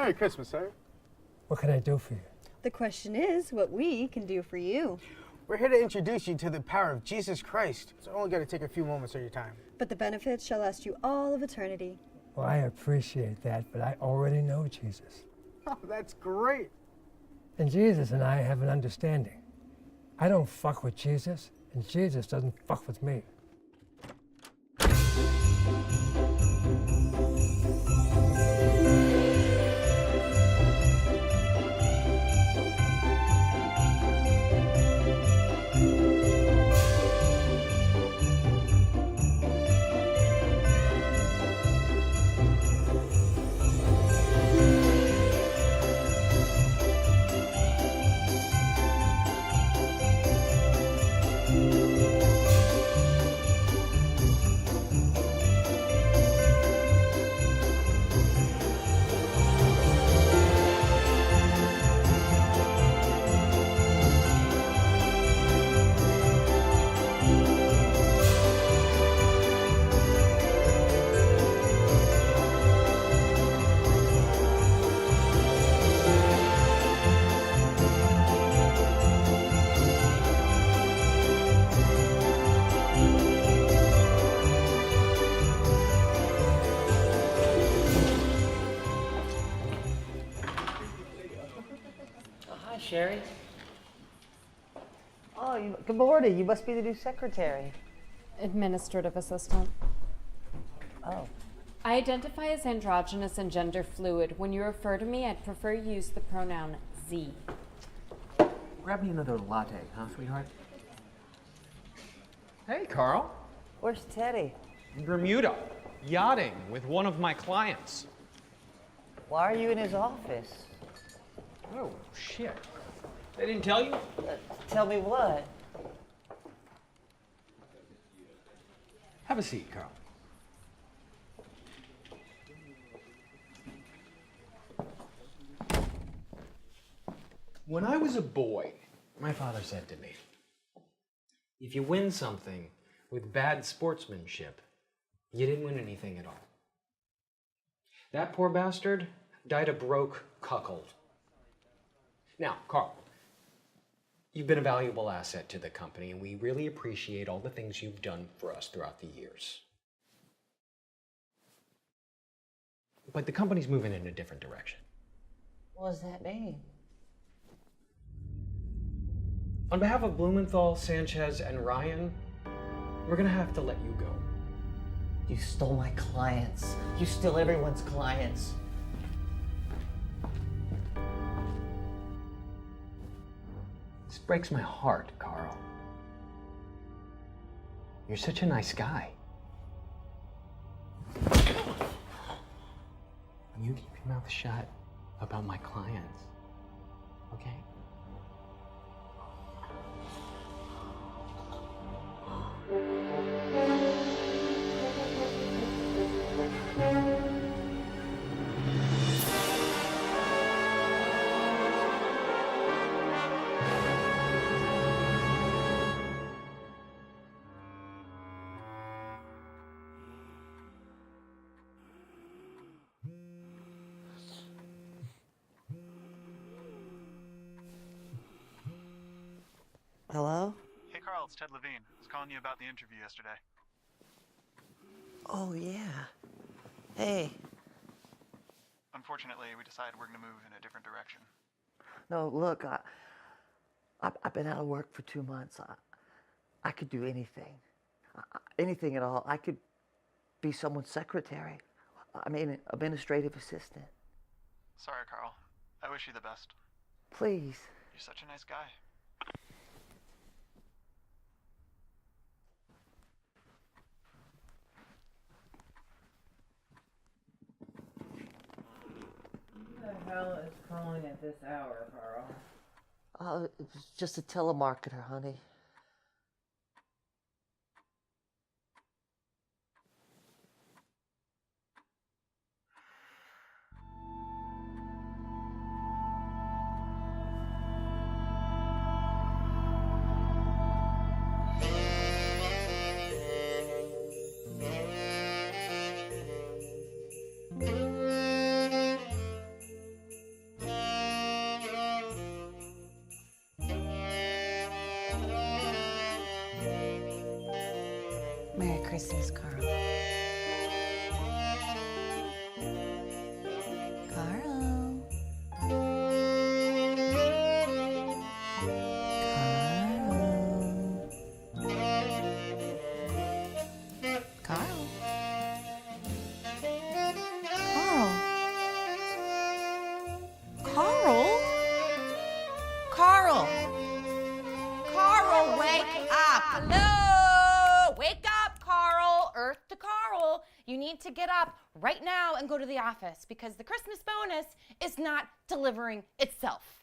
Merry Christmas, sir. What can I do for you? The question is what we can do for you. We're here to introduce you to the power of Jesus Christ. It's only going to take a few moments of your time. But the benefits shall last you all of eternity. Well, I appreciate that, but I already know Jesus. Oh, that's great. And Jesus and I have an understanding. I don't fuck with Jesus, and Jesus doesn't fuck with me. Sherry? Oh, good morning. You must be the new secretary. Administrative assistant. Oh. I identify as androgynous and gender fluid. When you refer to me, I'd prefer you use the pronoun Z. Grab me another latte, huh, sweetheart? Hey, Carl. Where's Teddy? In Bermuda, yachting with one of my clients. Why are you in his office? Oh, shit. They didn't tell you? Tell me what? Have a seat, Carl. When I was a boy, my father said to me, if you win something with bad sportsmanship, you didn't win anything at all. That poor bastard died a broke cuckold. Now, Carl, you've been a valuable asset to the company, and we really appreciate all the things you've done for us throughout the years. But the company's moving in a different direction. What does that mean? On behalf of Blumenthal, Sanchez, and Ryan, we're gonna have to let you go. You stole my clients. You steal everyone's clients. This breaks my heart, Carl. You're such a nice guy. You keep your mouth shut about my clients, okay? Hello? Hey, Carl, it's Ted Levine. I was calling you about the interview yesterday. Oh, yeah. Hey. Unfortunately, we decided we're going to move in a different direction. No, look, I've been out of work for 2 months. I could do anything. Anything at all. I could be someone's secretary. I mean, administrative assistant. Sorry, Carl. I wish you the best. Please. You're such a nice guy. Who the hell is calling at this hour, Carl? It was just a telemarketer, honey. Christmas, Carl. Carl. Carl. Carl. Carl. Carl, wake up. Hello. Wake up, Carl. Earth to Carl. You need to get up right now and go to the office because the Christmas bonus is not delivering itself.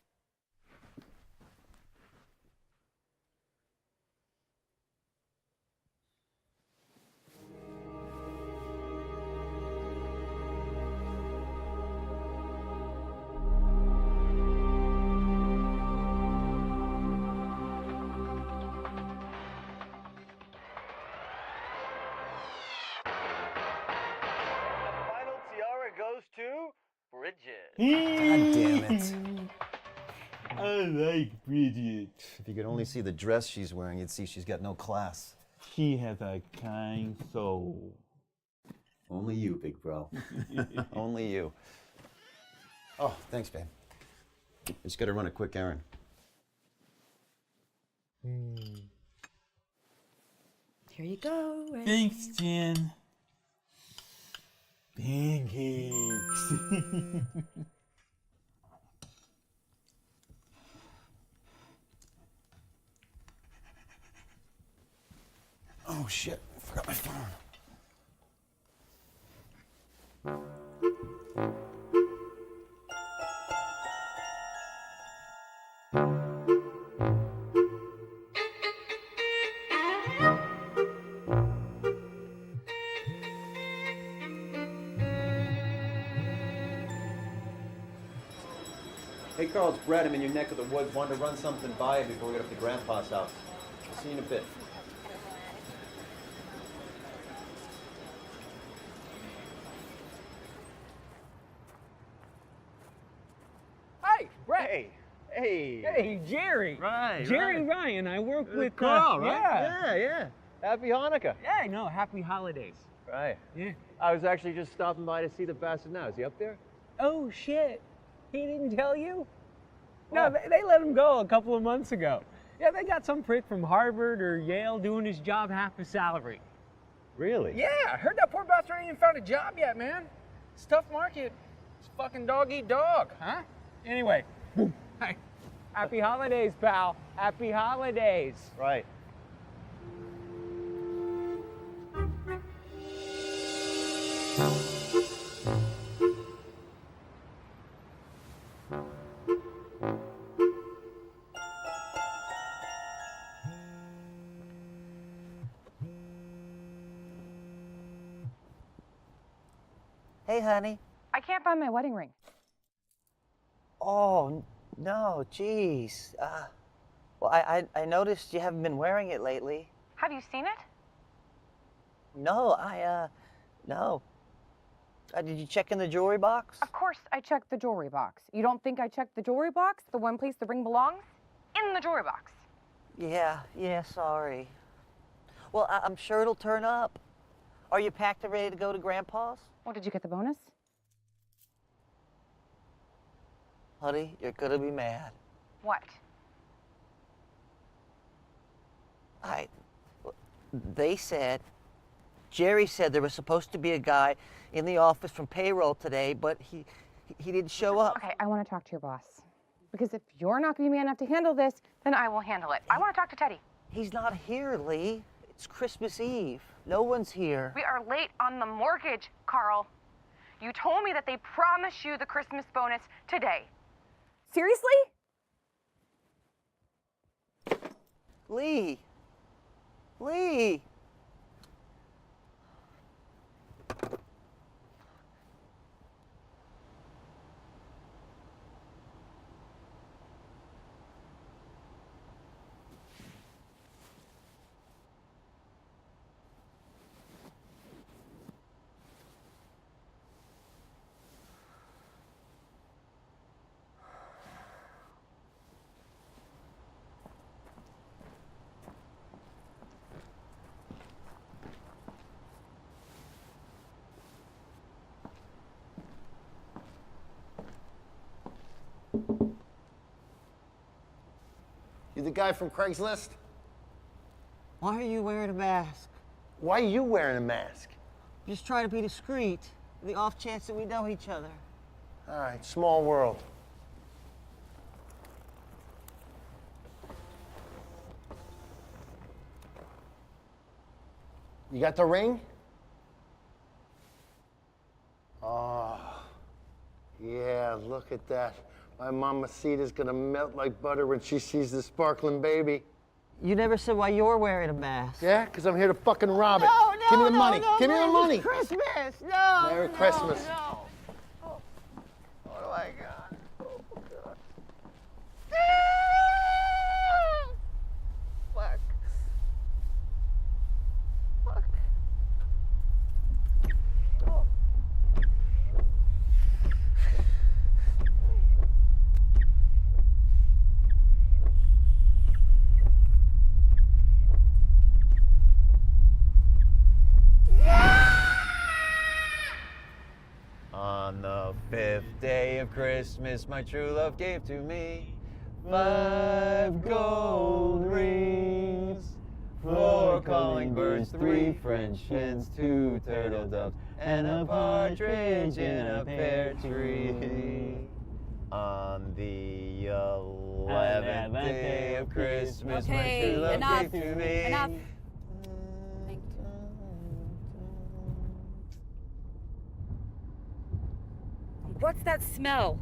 Goes to Bridget. God damn it. I like Bridget. If you could only see the dress she's wearing, you'd see she's got no class. She has a kind soul. Only you, big bro. Only you. Oh, thanks, babe. Just gotta run a quick errand. Here you go, Ray. Thanks, Jen. Pancakes. Oh, shit. I forgot my phone. Hey, Carl, it's Brett. I'm in your neck of the woods. Wanted to run something by you before we get up to Grandpa's house. I'll see you in a bit. Hey, Brett. Hey, Jerry. Right, Jerry right. Ryan. I work with Carl, right? Yeah. Yeah. Happy Hanukkah. Yeah, no, happy holidays. Right. Yeah. I was actually just stopping by to see the bastard now. Is he up there? Oh, shit. He didn't tell you? What? No, they let him go a couple of months ago. Yeah, they got some prick from Harvard or Yale doing his job half the salary. Really? Yeah, I heard that poor bastard ain't even found a job yet, man. It's a tough market. It's fucking dog eat dog, huh? Anyway, hey, happy holidays, pal. Happy holidays. Right. Hey, honey. I can't find my wedding ring. Oh, no, geez. Well, I noticed you haven't been wearing it lately. Have you seen it? No, no. Did you check in the jewelry box? Of course I checked the jewelry box. You don't think I checked the jewelry box? The one place the ring belongs? In the jewelry box. Yeah, sorry. Well, I'm sure it'll turn up. Are you packed and ready to go to Grandpa's? Well, did you get the bonus? Honey, you're gonna be mad. What? Jerry said there was supposed to be a guy in the office from payroll today, but he didn't show up. Okay, I want to talk to your boss. Because if you're not going to be man enough to handle this, then I will handle it. I want to talk to Teddy. He's not here, Lee. It's Christmas Eve. No one's here. We are late on the mortgage, Carl. You told me that they promised you the Christmas bonus today. Seriously? Lee. You the guy from Craigslist? Why are you wearing a mask? Why are you wearing a mask? Just try to be discreet, the off chance that we know each other. All right, small world. You got the ring? Oh, yeah, look at that. My mamacita's gonna melt like butter when she sees this sparkling baby. You never said why you're wearing a mask. Yeah, because I'm here to fucking rob it. No, Give me the no, money. no, Give me the Merry money. Christmas! No! Merry no, Christmas. No. What do I got? Oh, God. Fuck. Fuck. Oh. On the 5th day of Christmas, my true love gave to me 5 gold rings, 4 calling birds, 3 French hens, 2 turtle doves, and a partridge in a pear tree. On the 11th day of Christmas, my true love gave to me. Enough. What's that smell?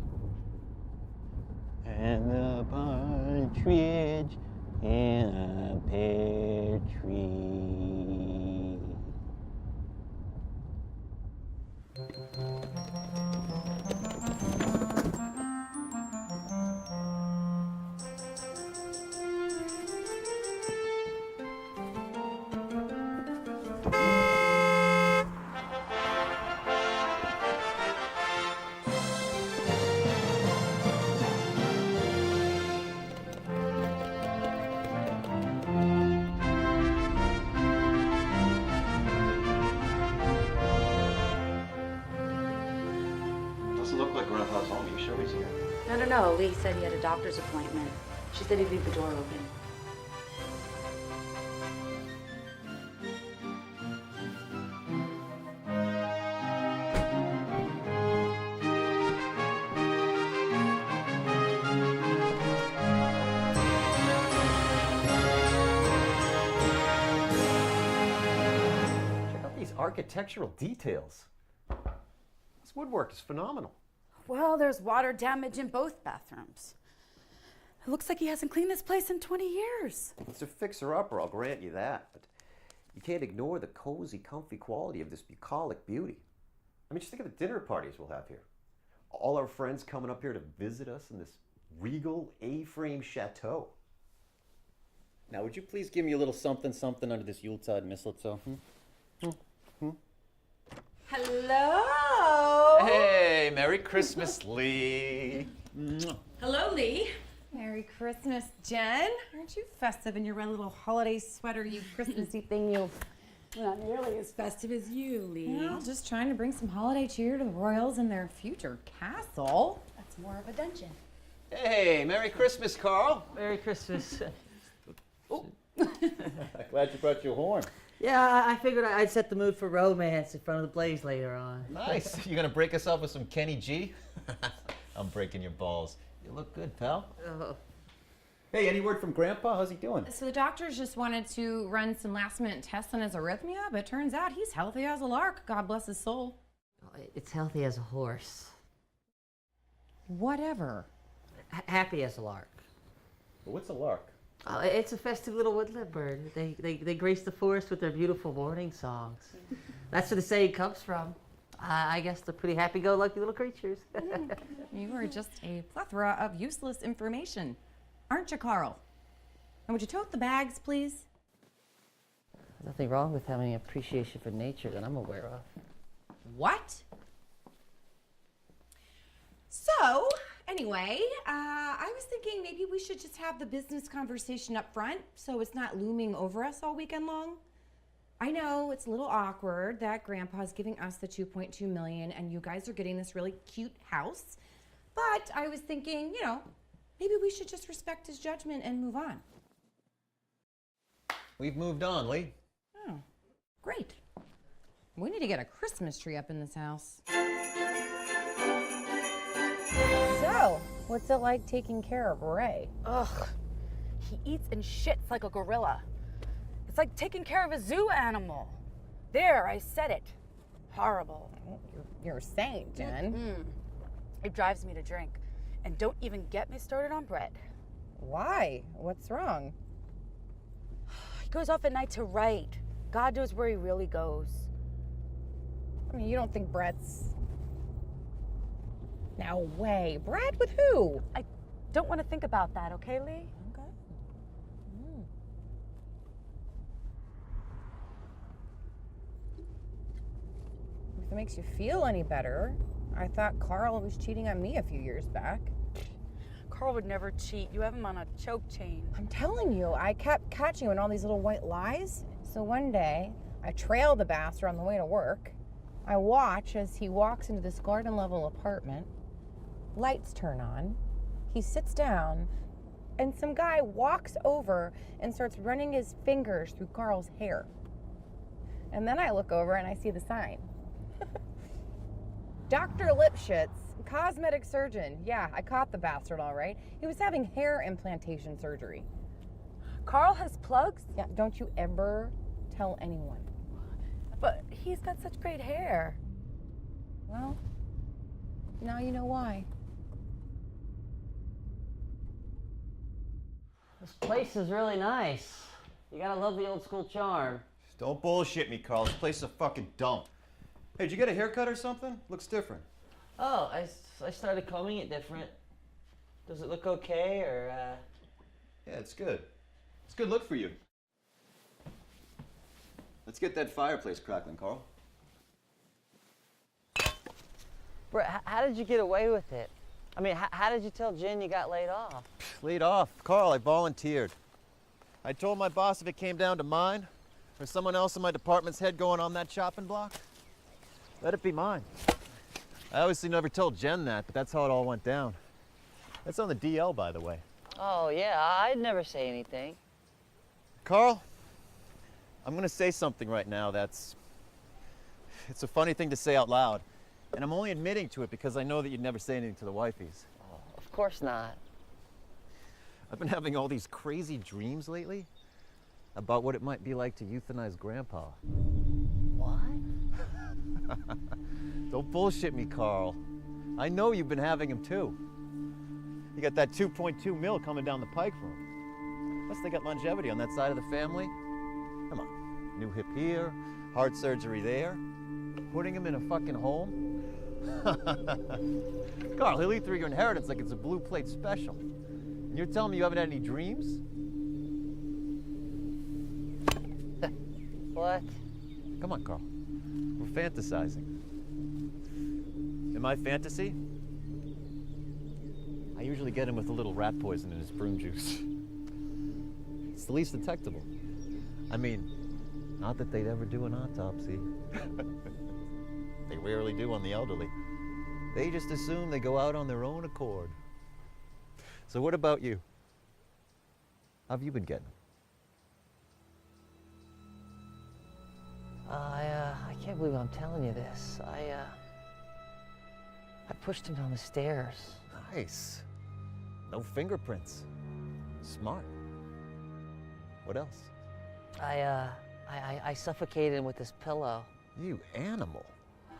And a partridge in a pear tree. Doesn't look like Grandpa's home. Are you sure he's here? No. Lee said he had a doctor's appointment. She said he'd leave the door open. Check out these architectural details. This woodwork is phenomenal. Well, there's water damage in both bathrooms. It looks like he hasn't cleaned this place in 20 years. It's a fixer-upper, I'll grant you that. But you can't ignore the cozy, comfy quality of this bucolic beauty. I mean, just think of the dinner parties we'll have here. All our friends coming up here to visit us in this regal A-frame chateau. Now, would you please give me a little something under this Yuletide mistletoe? Hello. Hey, Merry Christmas, Lee. Hello, Lee. Merry Christmas, Jen. Aren't you festive in your red little holiday sweater, you Christmassy thing, you? Not nearly as festive as you, Lee. Well, just trying to bring some holiday cheer to the royals and their future castle. That's more of a dungeon. Hey, Merry Christmas, Carl. Merry Christmas. Glad you brought your horn. Yeah, I figured I'd set the mood for romance in front of the blaze later on. Nice. You gonna break us off with some Kenny G? I'm breaking your balls. You look good, pal. Hey, any word from Grandpa? How's he doing? So the doctors just wanted to run some last-minute tests on his arrhythmia, but it turns out he's healthy as a lark. God bless his soul. It's healthy as a horse. Whatever. Happy as a lark. But what's a lark? It's a festive little woodland bird. They grace the forest with their beautiful morning songs. That's where the saying comes from. I guess they're pretty happy-go-lucky little creatures. You are just a plethora of useless information, aren't you, Carl? And would you tote the bags, please? Nothing wrong with having appreciation for nature that I'm aware of. What? So, anyway, I was thinking maybe we should just have the business conversation up front so it's not looming over us all weekend long. I know it's a little awkward that Grandpa's giving us the $2.2 million and you guys are getting this really cute house, But I was thinking, maybe we should just respect his judgment and move on. We've moved on, Lee. Oh, great. We need to get a Christmas tree up in this house. So, what's it like taking care of Ray? Ugh. He eats and shits like a gorilla. It's like taking care of a zoo animal. There, I said it. Horrible. You're a saint, Jen. It drives me to drink. And don't even get me started on Brett. Why? What's wrong? He goes off at night to write. God knows where he really goes. I mean, you don't think Brett's... No way. Brett with who? I don't want to think about that, okay, Lee? Okay. If it makes you feel any better, I thought Carl was cheating on me a few years back. Carl would never cheat. You have him on a choke chain. I'm telling you, I kept catching you in all these little white lies. So one day, I trail the bastard on the way to work. I watch as he walks into this garden-level apartment. Lights turn on. He sits down, and some guy walks over and starts running his fingers through Carl's hair. And then I look over and I see the sign. Dr. Lipschitz, cosmetic surgeon. Yeah, I caught the bastard all right. He was having hair implantation surgery. Carl has plugs? Yeah, don't you ever tell anyone. But he's got such great hair. Well, now you know why. This place is really nice. You gotta love the old school charm. Don't bullshit me, Carl. This place is a fucking dump. Hey, did you get a haircut or something? Looks different. Oh, I started combing it different. Does it look okay, or, Yeah, it's good. It's a good look for you. Let's get that fireplace crackling, Carl. Brett, how did you get away with it? I mean, how did you tell Jen you got laid off? Laid off. Carl, I volunteered. I told my boss if it came down to mine or someone else in my department's head going on that chopping block, let it be mine. I obviously never told Jen that, but that's how it all went down. That's on the DL, by the way. Oh, yeah, I'd never say anything. Carl, I'm gonna say something right now it's a funny thing to say out loud. And I'm only admitting to it because I know that you'd never say anything to the wifeys. Oh, of course not. I've been having all these crazy dreams lately about what it might be like to euthanize Grandpa. What? Don't bullshit me, Carl. I know you've been having them too. You got that 2.2 mil coming down the pike for him. Plus they got longevity on that side of the family. Come on, new hip here, heart surgery there. Putting him in a fucking home? Carl, he'll eat through your inheritance like it's a blue plate special. And you're telling me you haven't had any dreams? What? Come on, Carl. We're fantasizing. In my fantasy, I usually get him with a little rat poison in his prune juice. It's the least detectable. I mean, not that they'd ever do an autopsy. They rarely do on the elderly. They just assume they go out on their own accord. So what about you? How have you been getting? I can't believe I'm telling you this. I pushed him down the stairs. Nice. No fingerprints. Smart. What else? I suffocated him with this pillow. You animal.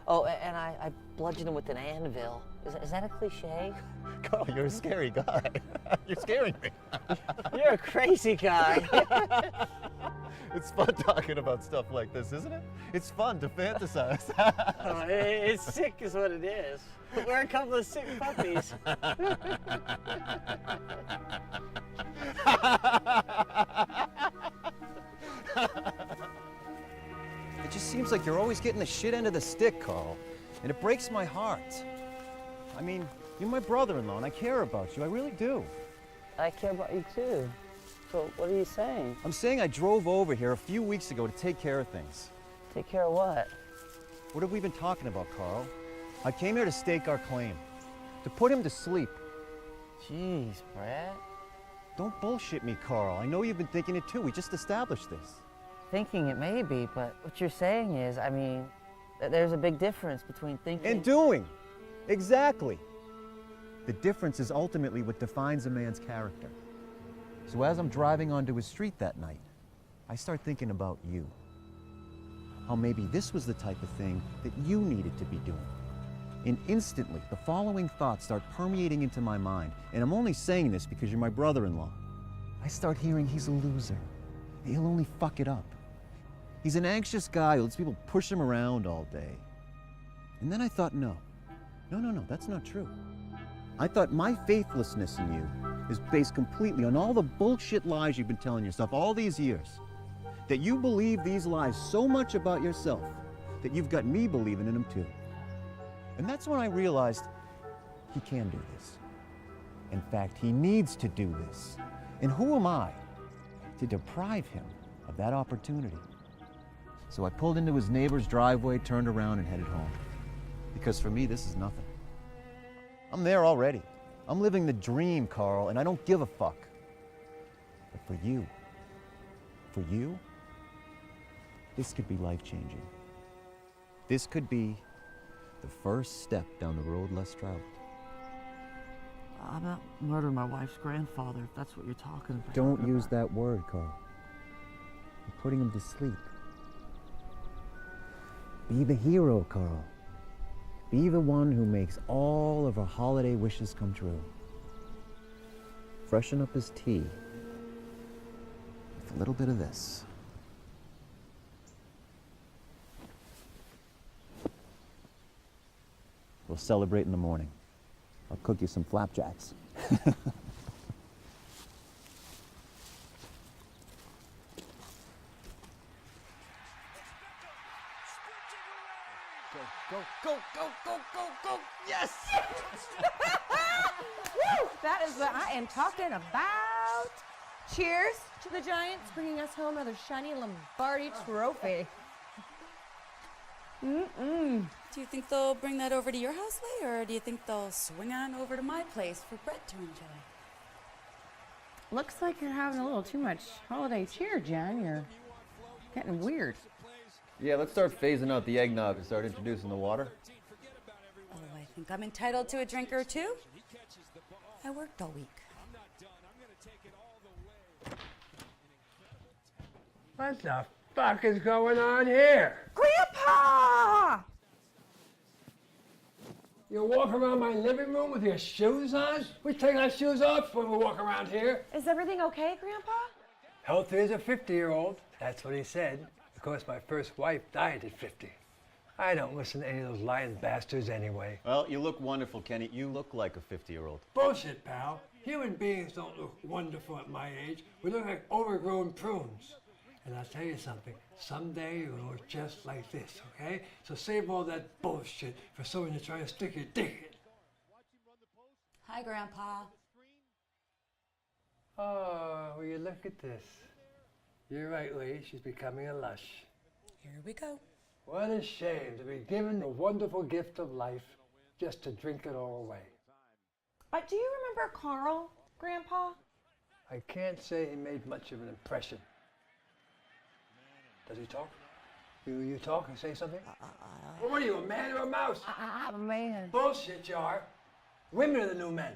Oh, and I bludgeoned him with an anvil. Is that a cliche? Carl, you're a scary guy. You're scaring me. You're a crazy guy. It's fun talking about stuff like this, isn't it? It's fun to fantasize. Oh, it's sick is what it is. We're a couple of sick puppies. It just seems like you're always getting the shit end of the stick, Carl. And it breaks my heart. I mean, you're my brother-in-law and I care about you. I really do. I care about you too. So what are you saying? I'm saying I drove over here a few weeks ago to take care of things. Take care of what? What have we been talking about, Carl? I came here to stake our claim. To put him to sleep. Jeez, Brad. Don't bullshit me, Carl. I know you've been thinking it too. We just established this. Thinking it may be, but what you're saying is, I mean, there's a big difference between thinking And doing. Exactly. The difference is ultimately what defines a man's character. So as I'm driving onto his street that night, I start thinking about you. How maybe this was the type of thing that you needed to be doing. And instantly, the following thoughts start permeating into my mind. And I'm only saying this because you're my brother-in-law. I start hearing he's a loser. He'll only fuck it up. He's an anxious guy who lets people push him around all day. And then I thought, no, that's not true. I thought my faithlessness in you is based completely on all the bullshit lies you've been telling yourself all these years. That you believe these lies so much about yourself that you've got me believing in them too. And that's when I realized he can do this. In fact, he needs to do this. And who am I to deprive him of that opportunity? So I pulled into his neighbor's driveway, turned around, and headed home. Because for me, this is nothing. I'm there already. I'm living the dream, Carl, and I don't give a fuck. But for you, this could be life-changing. This could be the first step down the road less traveled. How about murdering my wife's grandfather, if that's what you're talking about? Don't use that word, Carl. You're putting him to sleep. Be the hero, Carl. Be the one who makes all of our holiday wishes come true. Freshen up his tea with a little bit of this. We'll celebrate in the morning. I'll cook you some flapjacks. Go. Yes! Woo! That is what I am talking about. Cheers to the Giants bringing us home another shiny Lombardi trophy. Do you think they'll bring that over to your house, Lay, or do you think they'll swing on over to my place for Brett to enjoy? Looks like you're having a little too much holiday cheer, Jen. You're getting weird. Yeah, let's start phasing out the eggnog and start introducing the water. Oh, I think I'm entitled to a drink or two. I worked all week. What the fuck is going on here? Grandpa! You walk around my living room with your shoes on? We take our shoes off when we walk around here. Is everything okay, Grandpa? Healthy as a 50-year-old. That's what he said. Of course, my first wife died at 50. I don't listen to any of those lying bastards anyway. Well, you look wonderful, Kenny. You look like a 50-year-old. Bullshit, pal. Human beings don't look wonderful at my age. We look like overgrown prunes. And I'll tell you something, someday you're gonna look just like this, okay? So save all that bullshit for someone to try to stick your dick in. Hi, Grandpa. Oh, will you look at this? You're right, Lee, she's becoming a lush. Here we go. What a shame to be given the wonderful gift of life just to drink it all away. Do you remember Carl, Grandpa? I can't say he made much of an impression. Does he talk? You talk and say something? Well, what are you, a man or a mouse? I'm a man. Bullshit, you are. Women are the new men,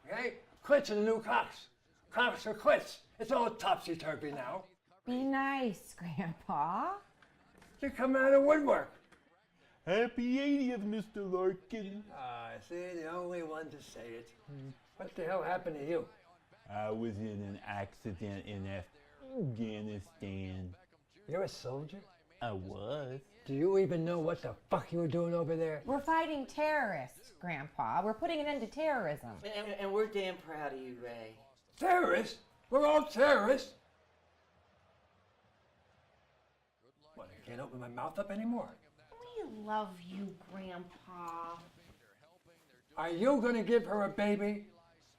okay? Clits are the new cocks. Cocks are clits. It's all topsy-turvy now. Be nice, Grandpa. You're coming out of woodwork. Happy 80th, Mr. Larkin. See, the only one to say it. What the hell happened to you? I was in an accident in Afghanistan. You're a soldier? I was. Do you even know what the fuck you were doing over there? We're fighting terrorists, Grandpa. We're putting an end to terrorism. And we're damn proud of you, Ray. Terrorists? We're all terrorists? What, I can't open my mouth up anymore? We love you, Grandpa. Are you gonna give her a baby?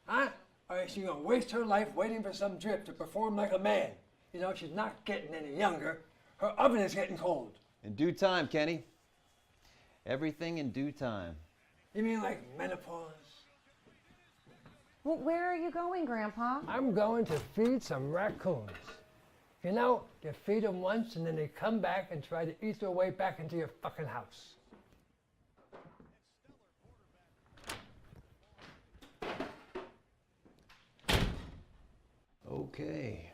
Huh? Or is she gonna waste her life waiting for some drip to perform like a man? You know, she's not getting any younger. Her oven is getting cold. In due time, Kenny. Everything in due time. You mean like menopause? Well, where are you going, Grandpa? I'm going to feed some raccoons. You know, you feed them once and then they come back and try to eat their way back into your fucking house. Okay.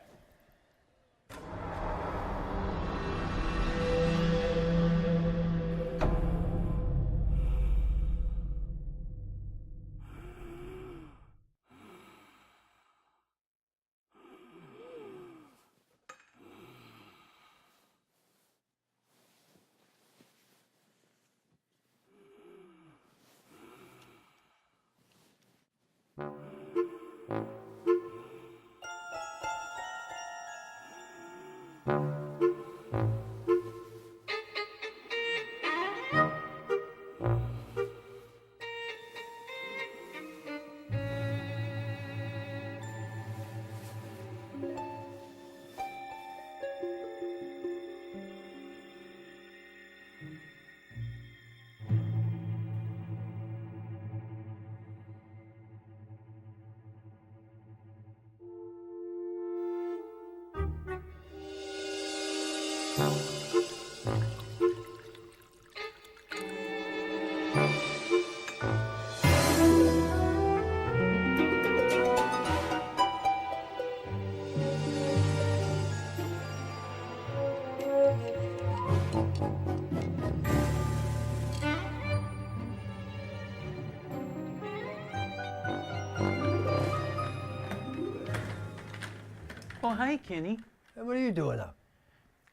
Oh, hi, Kenny. Hey, what are you doing up?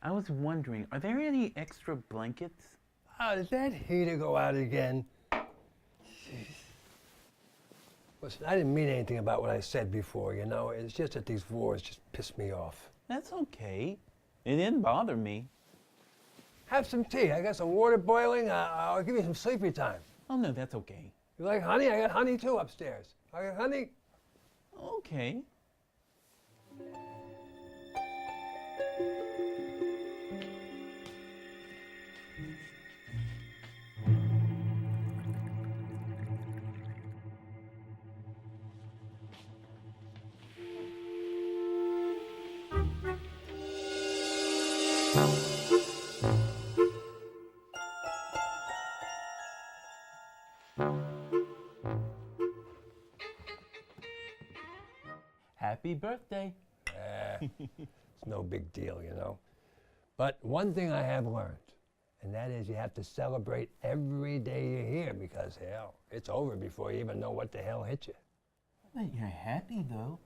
I was wondering, are there any extra blankets? Oh, did that heater go out again? Jeez. Listen, I didn't mean anything about what I said before, you know? It's just that these wars just piss me off. That's okay. It didn't bother me. Have some tea. I got some water boiling. I'll give you some sleepy time. Oh, no, that's okay. You like honey? I got honey too upstairs. I got honey. Okay. Happy birthday. It's no big deal, you know. But one thing I have learned, and that is you have to celebrate every day you're here because, hell, it's over before you even know what the hell hit you. But you're happy, though.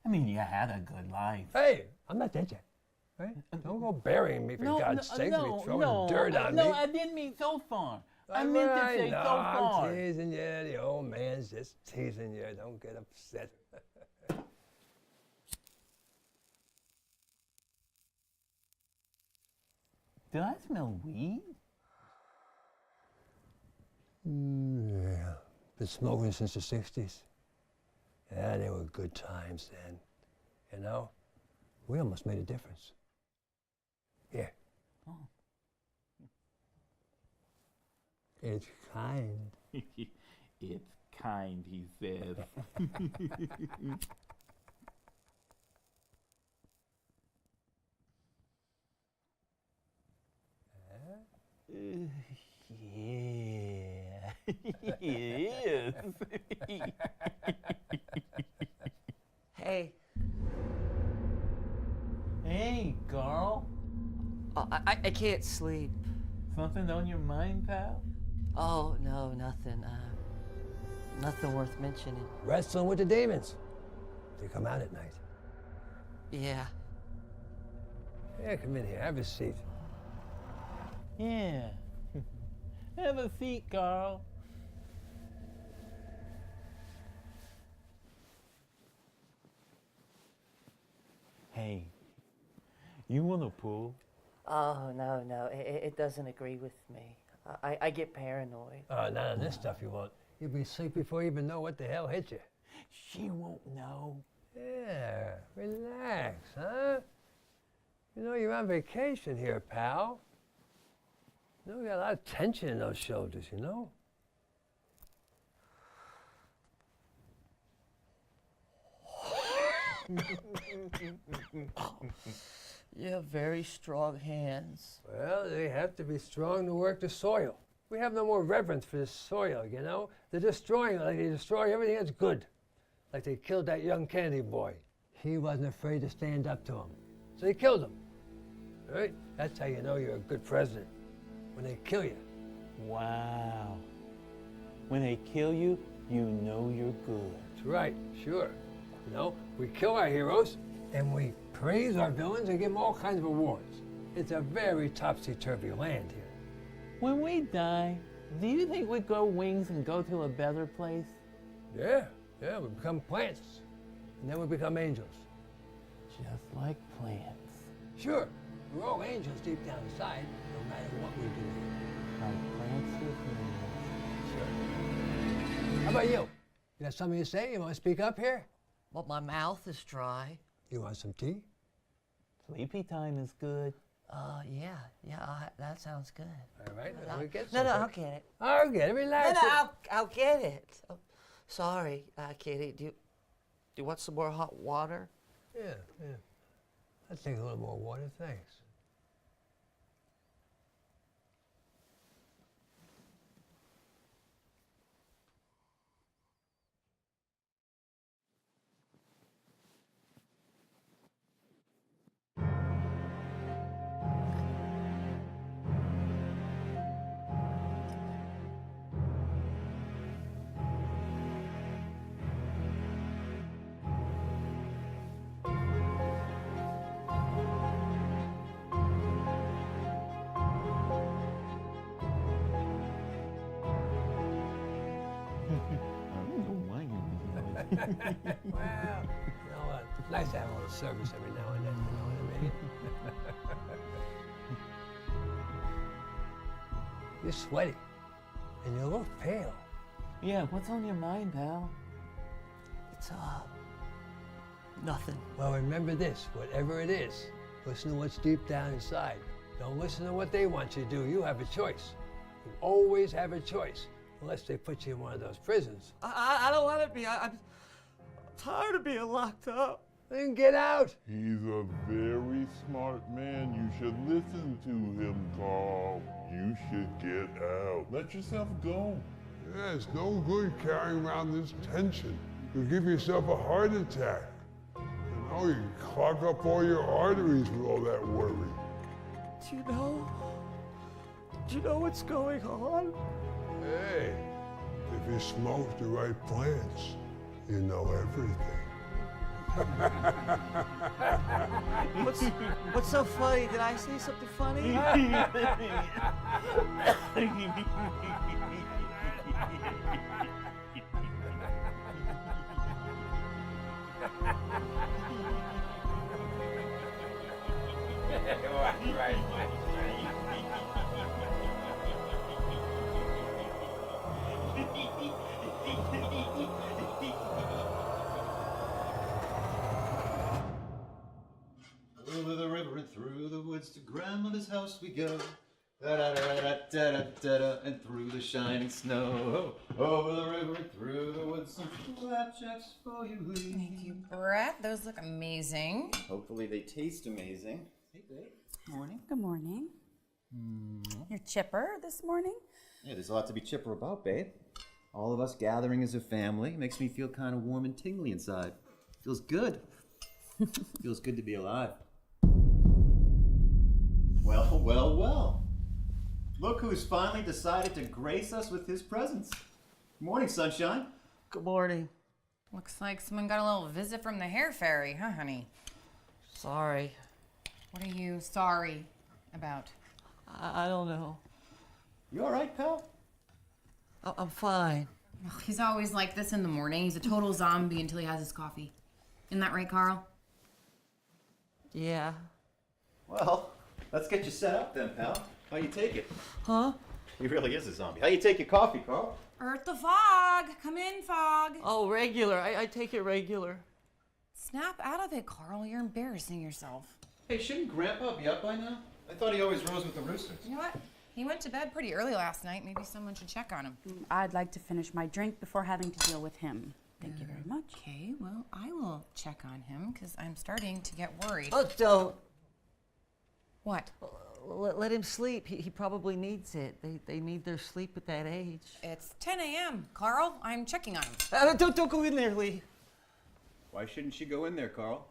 I mean, you had a good life. Hey, I'm not dead yet. Right? Don't go burying me, for God's sake. Be throwing dirt on me. No, I didn't mean so far. I meant to say so far. I'm teasing you. The old man's just teasing you. Don't get upset. Did I smell weed? Yeah. Been smoking since the 60s. Yeah, they were good times then. You know? We almost made a difference. Here. Oh. It's kind. It's kind, he says. Yeah. Yes. Hey. Hey, Carl. Oh, I can't sleep. Something on your mind, pal? Oh, no, nothing. Nothing worth mentioning. Wrestling with the demons. They come out at night. Yeah. Yeah, come in here. Have a seat. Yeah. Have a seat, Carl. Hey, you want a pool? Oh, no. It doesn't agree with me. I get paranoid. None of this stuff you won't. You'll be asleep before you even know what the hell hit you. She won't know. Yeah, relax, huh? You know, you're on vacation here, pal. You know, we got a lot of tension in those shoulders, you know? You have very strong hands. Well, they have to be strong to work the soil. We have no more reverence for the soil, you know? They're destroying it like they destroy everything that's good. Like they killed that young Kennedy boy. He wasn't afraid to stand up to him. So they killed him. All right? That's how you know you're a good president. When they kill you. Wow. When they kill you, you know you're good. That's right, sure. You know, we kill our heroes and we praise our villains and give them all kinds of awards. It's a very topsy-turvy land here. When we die, do you think we grow wings and go to a better place? Yeah, we become plants. And then we become angels. Just like plants. Sure, we're all angels deep down inside, no matter what we do here. Like plants with wings. Sure. How about you? You got something to say? You want to speak up here? Well, my mouth is dry. You want some tea? Sleepy time is good. Yeah, that sounds good. All right, we'll get No, something. I'll get it. I'll get it, relax. I'll get it. Oh, sorry, Kitty. Do you want some more hot water? Yeah. I'll take a little more water, thanks. Well, you know what? It's nice to have a little service every now and then, you know what I mean? You're sweaty, and you look pale. Yeah, what's on your mind, pal? It's, nothing. Well, remember this, whatever it is, listen to what's deep down inside. Don't listen to what they want you to do. You have a choice. You always have a choice, unless they put you in one of those prisons. I don't want to be. I'm tired of being locked up. Then get out. He's a very smart man. You should listen to him, Carl. You should get out. Let yourself go. Yeah, it's no good carrying around this tension. You'll give yourself a heart attack. You know, you clog up all your arteries with all that worry. Do you know what's going on? Hey, if you smoke the right plants, you know everything. What's so funny? Did I say something funny? Over the river and through the woods to grandmother's house we go. Da-da-da-da-da-da-da-da, and through the shining snow. Over the river and through the woods, some flapjacks for you. Thank you, Brett. Those look amazing. Hopefully they taste amazing. Hey, babe. Morning. Good morning. You're chipper this morning? Yeah, there's a lot to be chipper about, babe. All of us gathering as a family makes me feel kind of warm and tingly inside. Feels good. Feels good to be alive. Well, well, well. Look who's finally decided to grace us with his presence. Good morning, sunshine. Good morning. Looks like someone got a little visit from the hair fairy, huh, honey? Sorry. What are you sorry about? I don't know. You all right, pal? I'm fine. Ugh, he's always like this in the morning. He's a total zombie until he has his coffee. Isn't that right, Carl? Yeah. Well, let's get you set up then, pal. How you take it? Huh? He really is a zombie. How you take your coffee, Carl? Earth the fog. Come in, fog. Oh, regular. I take it regular. Snap out of it, Carl. You're embarrassing yourself. Hey, shouldn't Grandpa be up by now? I thought he always rose with the roosters. You know what? He went to bed pretty early last night. Maybe someone should check on him. I'd like to finish my drink before having to deal with him. Thank you very much. Okay, well, I will check on him because I'm starting to get worried. Oh, don't. What? Let him sleep. He probably needs it. They need their sleep at that age. It's 10 a.m., Carl. I'm checking on him. Don't go in there, Lee. Why shouldn't she go in there, Carl?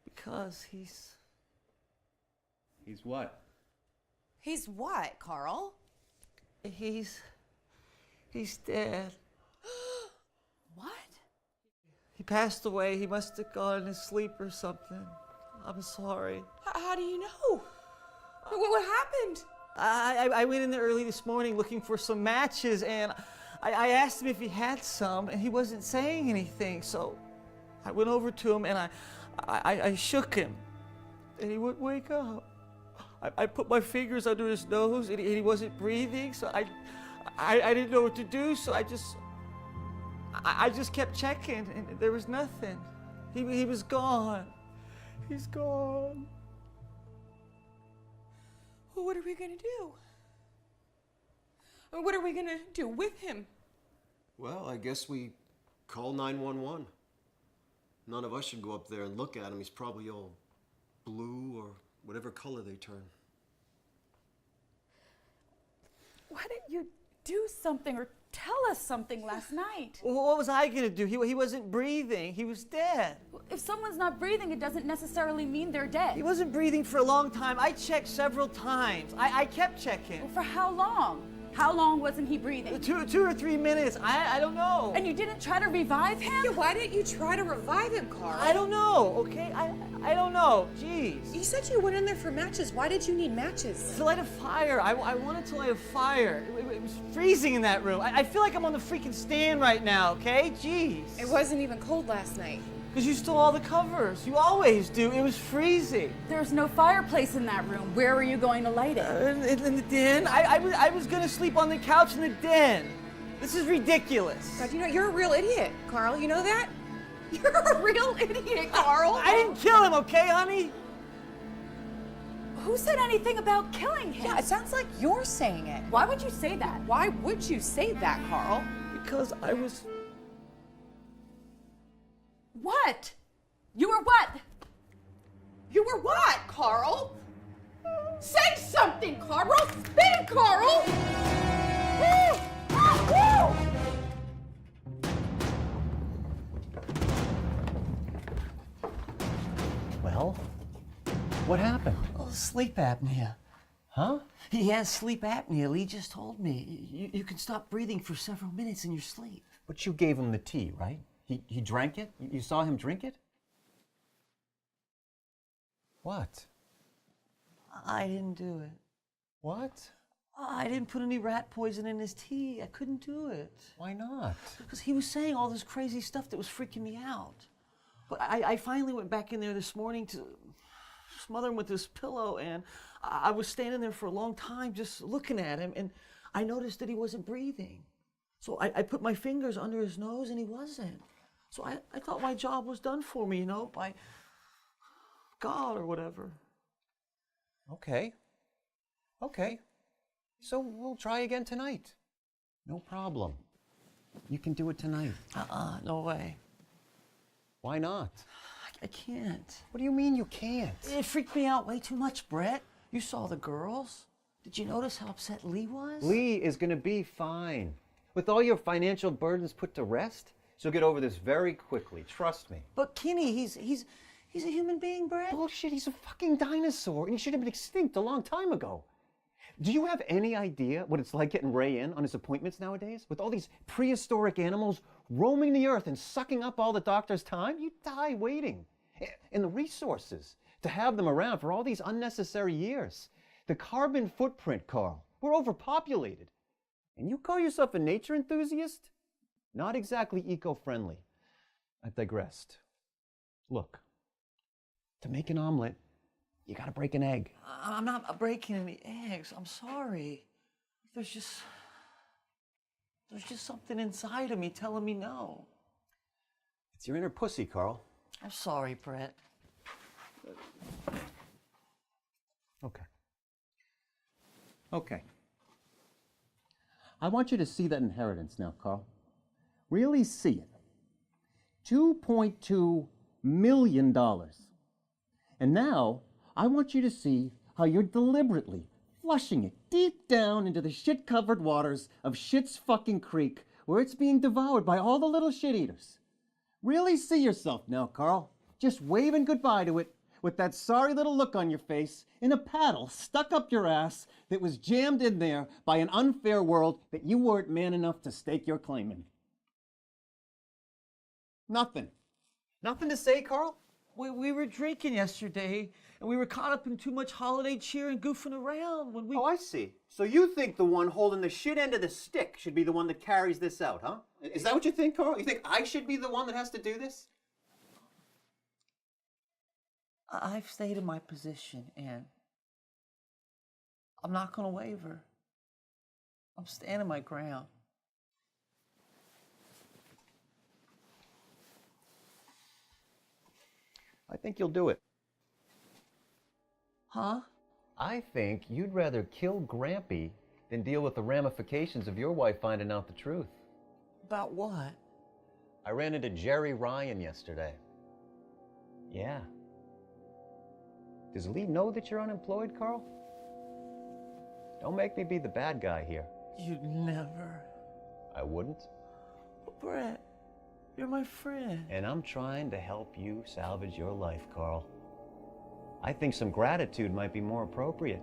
Because he's... He's what? He's what, Carl? He's dead. What? He passed away. He must have gone in his sleep or something. I'm sorry. How do you know? What happened? I went in there early this morning looking for some matches, and I asked him if he had some, and he wasn't saying anything. So I went over to him, and I shook him, and he wouldn't wake up. I put my fingers under his nose, and he wasn't breathing, so I didn't know what to do, so I just kept checking, and there was nothing. He was gone. He's gone. Well, what are we gonna do? What are we gonna do with him? Well, I guess we call 911. None of us should go up there and look at him. He's probably all blue or whatever color they turn. Why didn't you do something or tell us something last night? Well, what was I gonna do? He wasn't breathing. He was dead. If someone's not breathing, it doesn't necessarily mean they're dead. He wasn't breathing for a long time. I checked several times. I kept checking. Well, for how long? How long wasn't he breathing? 2 or 3 minutes. I don't know. And you didn't try to revive him? Yeah, why didn't you try to revive him, Carl? I don't know, okay? I don't know. Jeez. You said you went in there for matches. Why did you need matches? To light a fire. I wanted to light a fire. It was freezing in that room. I feel like I'm on the freaking stand right now, okay? Jeez. It wasn't even cold last night. Because you stole all the covers. You always do. It was freezing. There's no fireplace in that room. Where were you going to light it? In the den. I was going to sleep on the couch in the den. This is ridiculous. God, you know, you're a real idiot, Carl. You know that? You're a real idiot, Carl. I didn't kill him, okay, honey? Who said anything about killing him? Yeah, it sounds like you're saying it. Why would you say that? Why would you say that, Carl? Because I was... What? You were what? You were what, Carl? Say something, Carl. Spit, Carl. Well, what happened? Oh, sleep apnea. Huh? He has sleep apnea. Lee just told me. You can stop breathing for several minutes in your sleep. But you gave him the tea, right? He drank it? You saw him drink it? What? I didn't do it. What? I didn't put any rat poison in his tea. I couldn't do it. Why not? Because he was saying all this crazy stuff that was freaking me out. But I finally went back in there this morning to smother him with this pillow, and I was standing there for a long time just looking at him, and I noticed that he wasn't breathing. So I put my fingers under his nose, and he wasn't. So I thought my job was done for me, you know, by God or whatever. Okay. Okay. So we'll try again tonight. No problem. You can do it tonight. No way. Why not? I can't. What do you mean you can't? It freaked me out way too much, Brett. You saw the girls. Did you notice how upset Lee was? Lee is gonna be fine. With all your financial burdens put to rest, she'll get over this very quickly, trust me. But Kenny, he's a human being, Brett. Bullshit, he's a fucking dinosaur, and he should have been extinct a long time ago. Do you have any idea what it's like getting Ray in on his appointments nowadays? With all these prehistoric animals roaming the earth and sucking up all the doctor's time? You die waiting. And the resources to have them around for all these unnecessary years. The carbon footprint, Carl. We're overpopulated. And you call yourself a nature enthusiast? Not exactly eco-friendly. I've digressed. Look, to make an omelet, you gotta break an egg. I'm not breaking any eggs. I'm sorry. There's just something inside of me telling me no. It's your inner pussy, Carl. I'm sorry, Brett. Okay. Okay. I want you to see that inheritance now, Carl. Really see it. $2.2 million. And now, I want you to see how you're deliberately flushing it deep down into the shit-covered waters of Shit's fucking Creek, where it's being devoured by all the little shit-eaters. Really see yourself now, Carl. Just waving goodbye to it with that sorry little look on your face and a paddle stuck up your ass that was jammed in there by an unfair world that you weren't man enough to stake your claim in. Nothing. Nothing to say, Carl? We were drinking yesterday, and we were caught up in too much holiday cheer and goofing around when we... Oh, I see. So you think the one holding the shit end of the stick should be the one that carries this out, huh? Is that what you think, Carl? You think I should be the one that has to do this? I've stayed in my position, and I'm not going to waver. I'm standing my ground. I think you'll do it. Huh? I think you'd rather kill Grampy than deal with the ramifications of your wife finding out the truth. About what? I ran into Jerry Ryan yesterday. Yeah. Does Lee know that you're unemployed, Carl? Don't make me be the bad guy here. You'd never. I wouldn't. But Brett, you're my friend. And I'm trying to help you salvage your life, Carl. I think some gratitude might be more appropriate.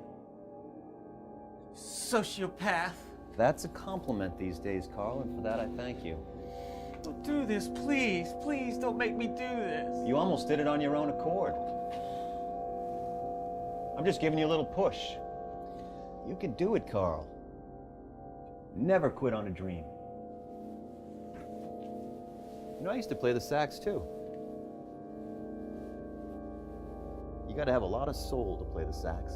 Sociopath. That's a compliment these days, Carl, and for that I thank you. Don't do this, please. Please don't make me do this. You almost did it on your own accord. I'm just giving you a little push. You can do it, Carl. Never quit on a dream. You know, I used to play the sax too. You gotta have a lot of soul to play the sax.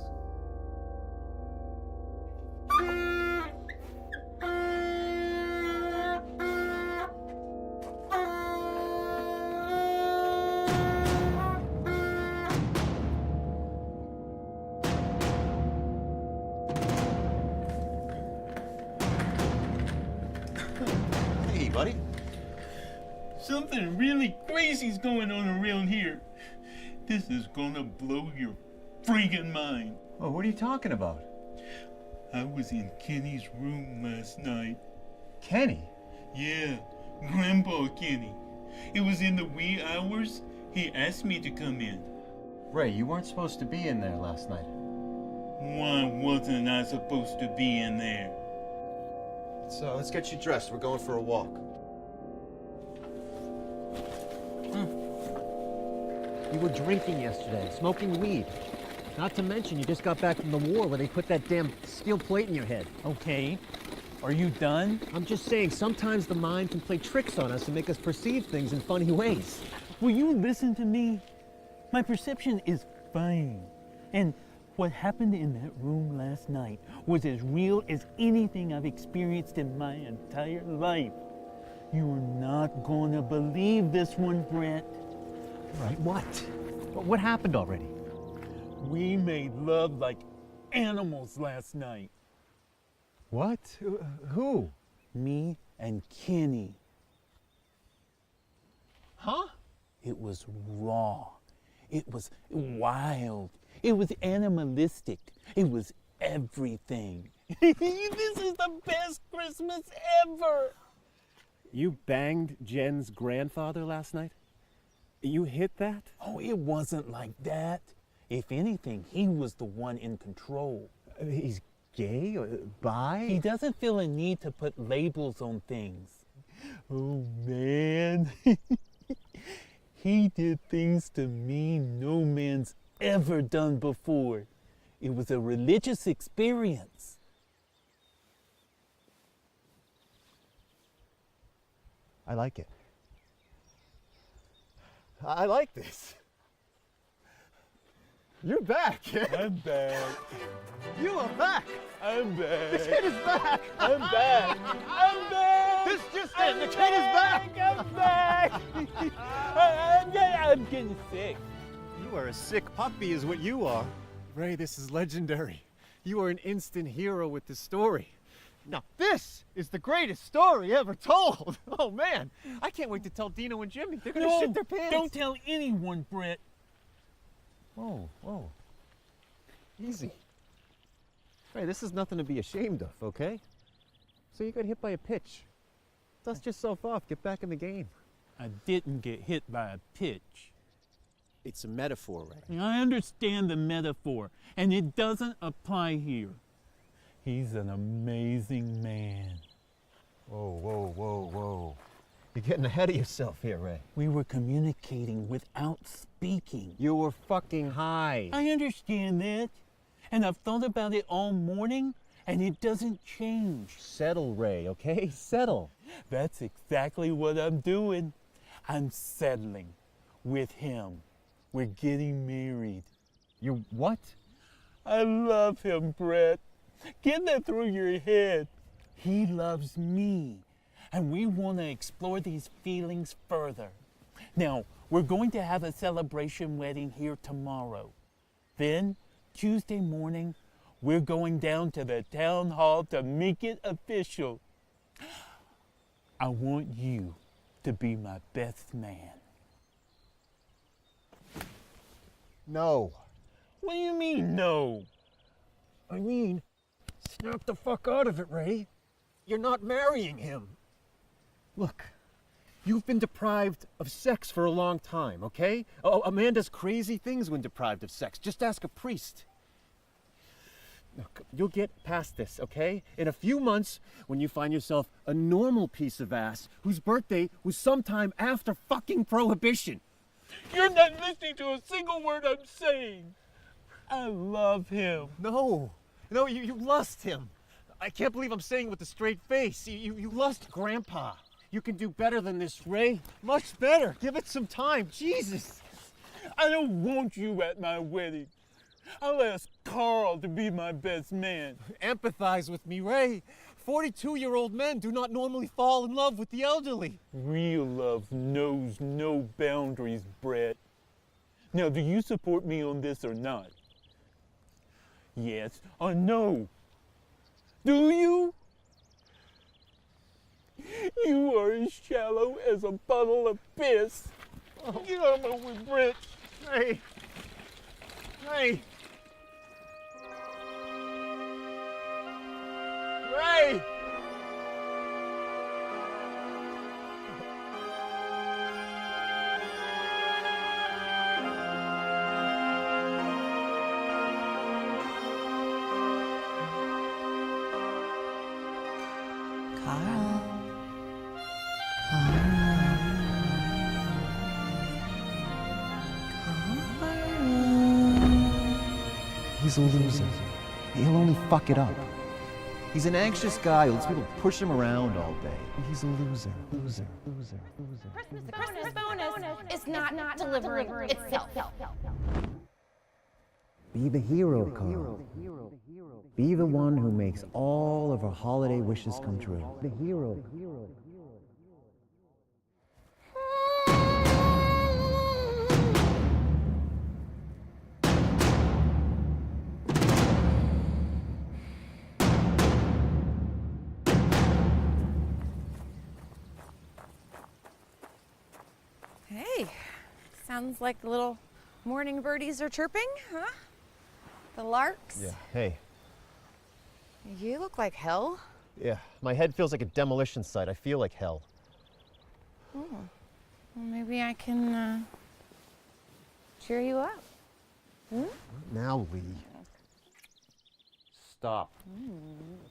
Hey, buddy. Something really crazy's going on around here. This is gonna blow your freaking mind. Oh, what are you talking about? I was in Kenny's room last night. Kenny? Yeah, Grandpa Kenny. It was in the wee hours. He asked me to come in. Ray, you weren't supposed to be in there last night. Why wasn't I supposed to be in there? So let's get you dressed. We're going for a walk. You were drinking yesterday, smoking weed. Not to mention you just got back from the war where they put that damn steel plate in your head. Okay. Are you done? I'm just saying, sometimes the mind can play tricks on us and make us perceive things in funny ways. Will you listen to me? My perception is fine. And what happened in that room last night was as real as anything I've experienced in my entire life. You're not gonna believe this one, Brett. Right, what? What happened already? We made love like animals last night. What? Who? Me and Kenny. Huh? It was raw. It was wild. It was animalistic. It was everything. This is the best Christmas ever. You banged Jen's grandfather last night? You hit that? Oh, it wasn't like that. If anything, he was the one in control. He's gay? Bi? He doesn't feel a need to put labels on things. Oh, man. He did things to me no man's ever done before. It was a religious experience. I like it. I like this. You're back. I'm back. You are back. I'm back. The kid is back. I'm back. I'm back. This just in. The kid is back. I'm back. I'm getting sick. You are a sick puppy is what you are. Ray, this is legendary. You are an instant hero with this story. Now this is the greatest story ever told. Oh man, I can't wait to tell Dino and Jimmy. They're gonna shit their pants. Don't tell anyone, Brett. Whoa, whoa. Easy. Hey, this is nothing to be ashamed of, okay? So you got hit by a pitch. Dust yourself off, get back in the game. I didn't get hit by a pitch. It's a metaphor, Ray. I understand the metaphor, and it doesn't apply here. He's an amazing man. Whoa, whoa, whoa, whoa. You're getting ahead of yourself here, Ray. We were communicating without speaking. You were fucking high. I understand that, and I've thought about it all morning, and it doesn't change. Settle, Ray, okay? Settle. That's exactly what I'm doing. I'm settling with him. We're getting married. You what? I love him, Brett. Get that through your head. He loves me, and we want to explore these feelings further. Now, we're going to have a celebration wedding here tomorrow. Then, Tuesday morning, we're going down to the town hall to make it official. I want you to be my best man. No. What do you mean, no? I mean, snap the fuck out of it, Ray. You're not marrying him. Look, you've been deprived of sex for a long time, okay? Oh, a man does crazy things when deprived of sex. Just ask a priest. Look, you'll get past this, okay? In a few months, when you find yourself a normal piece of ass whose birthday was sometime after fucking Prohibition. You're not listening to a single word I'm saying. I love him. No, you lust him. I can't believe I'm saying it with a straight face. You lust Grandpa. You can do better than this, Ray. Much better. Give it some time. Jesus. I don't want you at my wedding. I'll ask Carl to be my best man. Empathize with me, Ray. 42-year-old men do not normally fall in love with the elderly. Real love knows no boundaries, Brett. Now, do you support me on this or not? Yes or no? Do you? You are as shallow as a puddle of piss. Oh. Get on my way, Brett. Ray. Ray. Ray! He's a loser. He'll only fuck it up. He's an anxious guy who lets people push him around all day. He's a loser. Loser. Loser. Loser. The Christmas bonus is not delivering itself. Be the hero, Carl. Be the one who makes all of our holiday wishes come true. The hero. Hey, sounds like the little morning birdies are chirping, huh? The larks. Yeah, hey. You look like hell. Yeah, my head feels like a demolition site. I feel like hell. Oh, well, maybe I can cheer you up. Hmm? Now, Lee. Stop.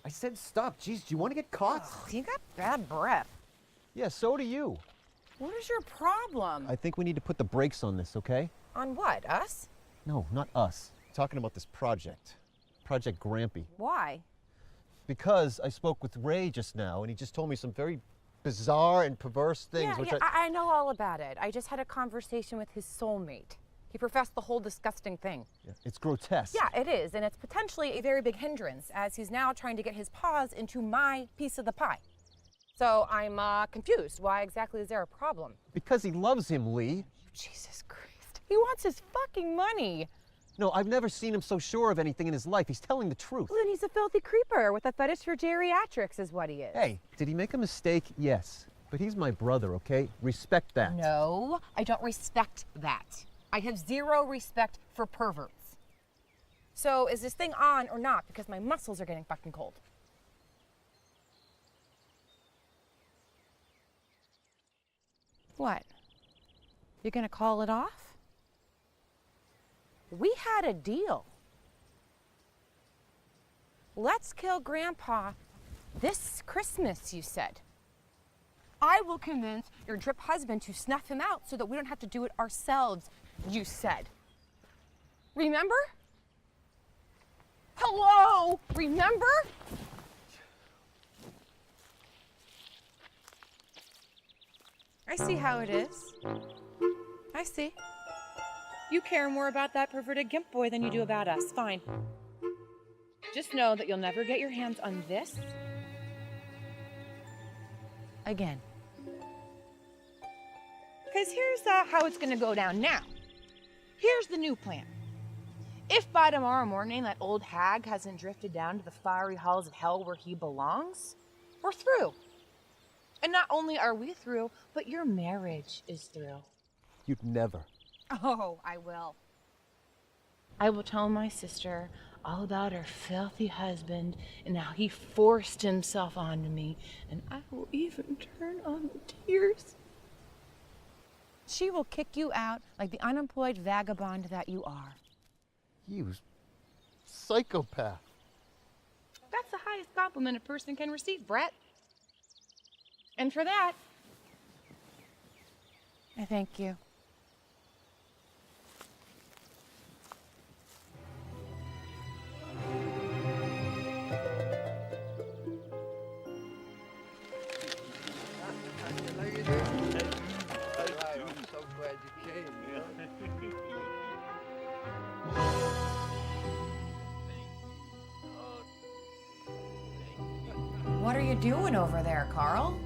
I said stop. Jeez, do you want to get caught? Ugh, you got bad breath. Yeah, so do you. What is your problem? I think we need to put the brakes on this, okay? On what, us? No, not us. I'm talking about this project. Project Grampy. Why? Because I spoke with Ray just now, and he just told me some very bizarre and perverse things. Yeah, I know all about it. I just had a conversation with his soulmate. He professed the whole disgusting thing. Yeah, it's grotesque. Yeah, it is, and it's potentially a very big hindrance, as he's now trying to get his paws into my piece of the pie. So I'm confused. Why exactly is there a problem? Because he loves him, Lee. Jesus Christ. He wants his fucking money. No, I've never seen him so sure of anything in his life. He's telling the truth. Well, then he's a filthy creeper with a fetish for geriatrics is what he is. Hey, did he make a mistake? Yes. But he's my brother, okay? Respect that. No, I don't respect that. I have zero respect for perverts. So is this thing on or not? Because my muscles are getting fucking cold. What? You're gonna call it off? We had a deal. Let's kill Grandpa this Christmas, you said. I will convince your drip husband to snuff him out so that we don't have to do it ourselves, you said. Remember? Hello? Remember? I see how it is. I see. You care more about that perverted gimp boy than you do about us. Fine. Just know that you'll never get your hands on this again. Because here's how it's going to go down now. Here's the new plan. If by tomorrow morning that old hag hasn't drifted down to the fiery halls of hell where he belongs, we're through. And not only are we through, but your marriage is through. You'd never. Oh, I will. I will tell my sister all about her filthy husband and how he forced himself onto me, and I will even turn on the tears. She will kick you out like the unemployed vagabond that you are. You psychopath. That's the highest compliment a person can receive, Brett. And for that, I thank you. What are you doing over there, Carl?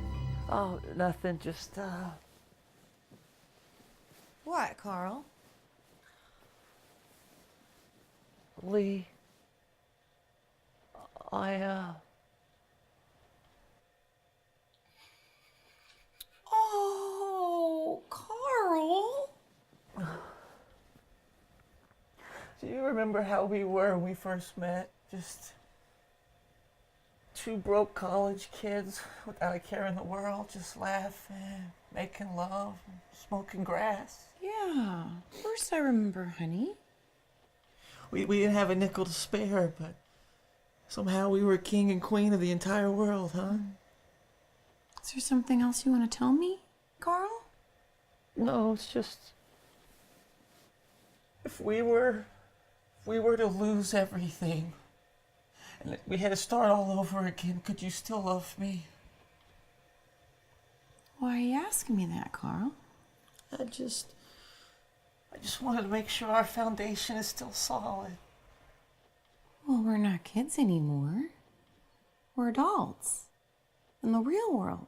Oh, nothing, just, What, Carl? Lee, I, Oh, Carl. Do you remember how we were when we first met? Just two broke college kids without a care in the world, just laughing, making love, smoking grass. Yeah, of course I remember, honey. We didn't have a nickel to spare, but somehow we were king and queen of the entire world, huh? Is there something else you want to tell me, Carl? No, it's just if we were to lose everything and we had to start all over again, could you still love me? Why are you asking me that, Carl? I just wanted to make sure our foundation is still solid. Well, we're not kids anymore. We're adults in the real world.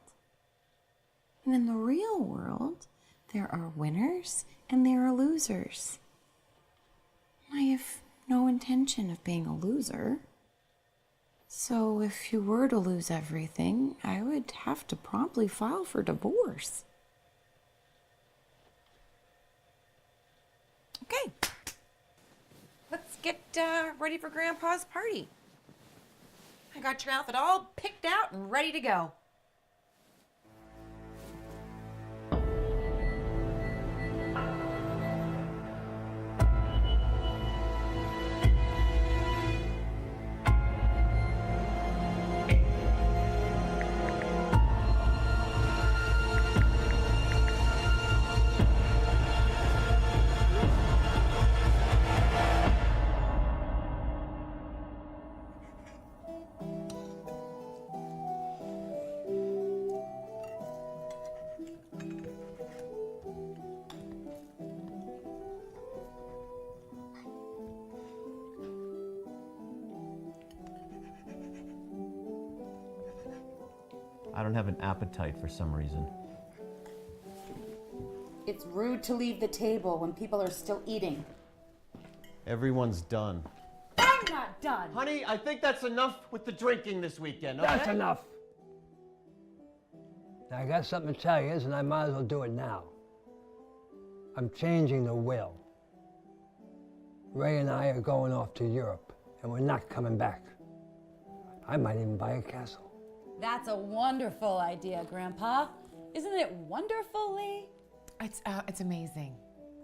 And in the real world, there are winners and there are losers. I have no intention of being a loser. So if you were to lose everything, I would have to promptly file for divorce. Okay. Let's get ready for Grandpa's party. I got your outfit all picked out and ready to go. I don't have an appetite for some reason. It's rude to leave the table when people are still eating. Everyone's done. I'm not done. Honey, I think that's enough with the drinking this weekend, okay? That's enough. Now, I got something to tell you, and I might as well do it now. I'm changing the will. Ray and I are going off to Europe, and we're not coming back. I might even buy a castle. That's a wonderful idea, Grandpa. Isn't it wonderful, Lee? It's amazing.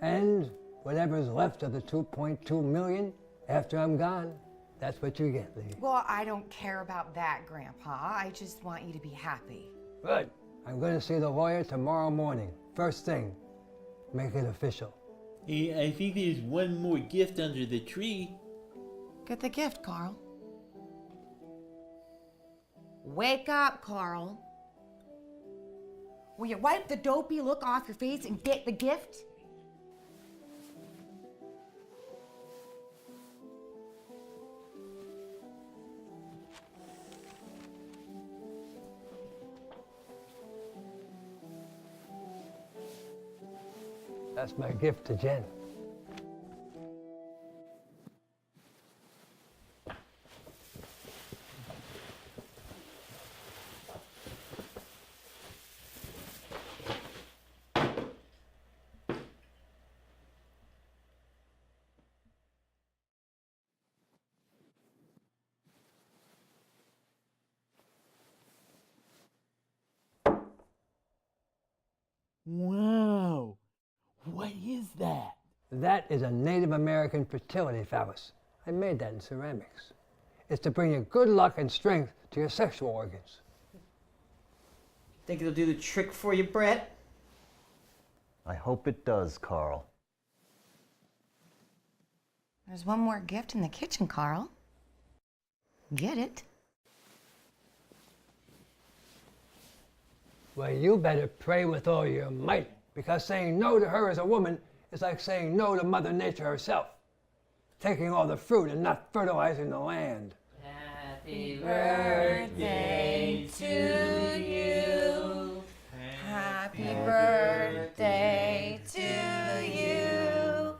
And whatever's left of the 2.2 million after I'm gone, that's what you get, Lee. Well, I don't care about that, Grandpa. I just want you to be happy. Good. I'm going to see the lawyer tomorrow morning. First thing. Make it official. Hey, I think there's one more gift under the tree. Get the gift, Carl. Wake up, Carl. Will you wipe the dopey look off your face and get the gift? That's my gift to Jen. Wow. What is that? That is a Native American fertility phallus. I made that in ceramics. It's to bring you good luck and strength to your sexual organs. Think it'll do the trick for you, Brett? I hope it does, Carl. There's one more gift in the kitchen, Carl. Get it. Well, you better pray with all your might, because saying no to her as a woman is like saying no to Mother Nature herself. Taking all the fruit and not fertilizing the land. Happy birthday to you. Happy birthday to you.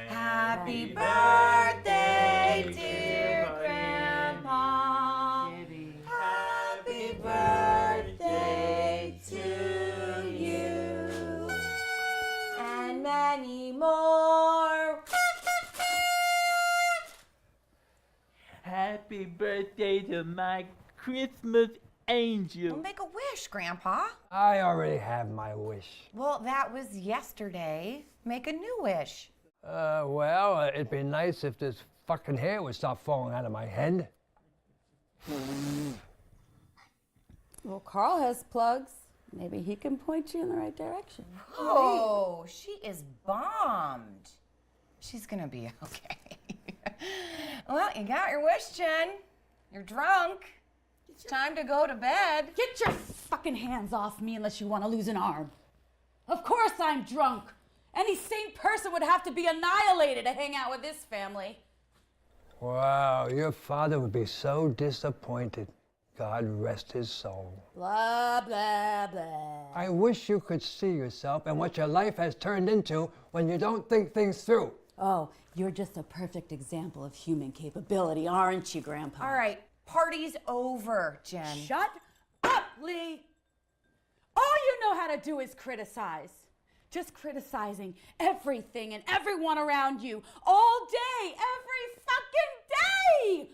Happy birthday, dear Grandpa. Happy birthday to you. And many more. Happy birthday to my Christmas angel. Well, make a wish, Grandpa. I already have my wish. Well, that was yesterday. Make a new wish. Well, it'd be nice if this fucking hair would stop falling out of my head. Well, Carl has plugs. Maybe he can point you in the right direction. Oh, she is bombed. She's gonna be okay. Well, you got your wish, Jen. You're drunk. It's time to go to bed. Get your fucking hands off me unless you want to lose an arm. Of course I'm drunk. Any sane person would have to be annihilated to hang out with this family. Wow, your father would be so disappointed. God rest his soul. Blah, blah, blah. I wish you could see yourself and what your life has turned into when you don't think things through. Oh, you're just a perfect example of human capability, aren't you, Grandpa? All right, party's over, Jen. Shut up, Lee. All you know how to do is criticize. Just criticizing everything and everyone around you all day, every fucking day.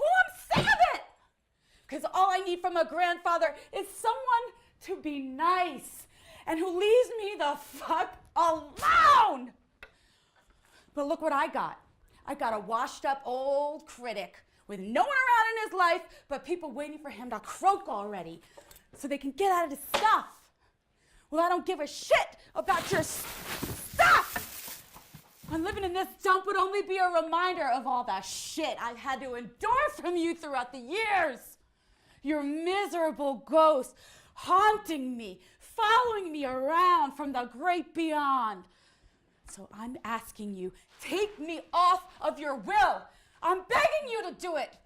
Oh, I'm sick of it. Because all I need from a grandfather is someone to be nice and who leaves me the fuck alone. But look what I got. I got a washed up old critic with no one around in his life but people waiting for him to croak already so they can get out of his stuff. Well, I don't give a shit about your stuff. And living in this dump would only be a reminder of all the shit I've had to endure from you throughout the years. Your miserable ghost haunting me, following me around from the great beyond. So I'm asking you, take me off of your will. I'm begging you to do it.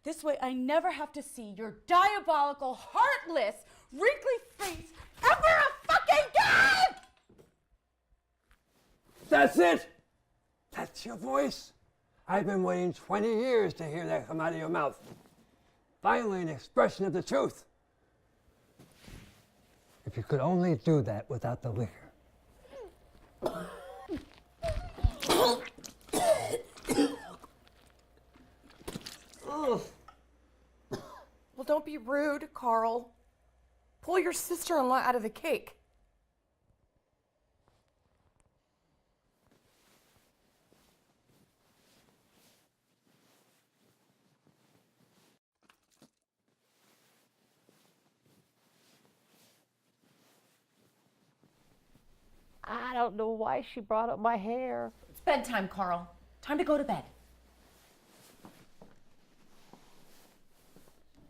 This way I never have to see your diabolical, heartless, wrinkly face ever fucking again! That's it! That's your voice? I've been waiting 20 years to hear that come out of your mouth. Finally, an expression of the truth. If you could only do that without the liquor. Well, don't be rude, Carl. Pull your sister-in-law out of the cake. I don't know why she brought up my hair. It's bedtime, Carl. Time to go to bed.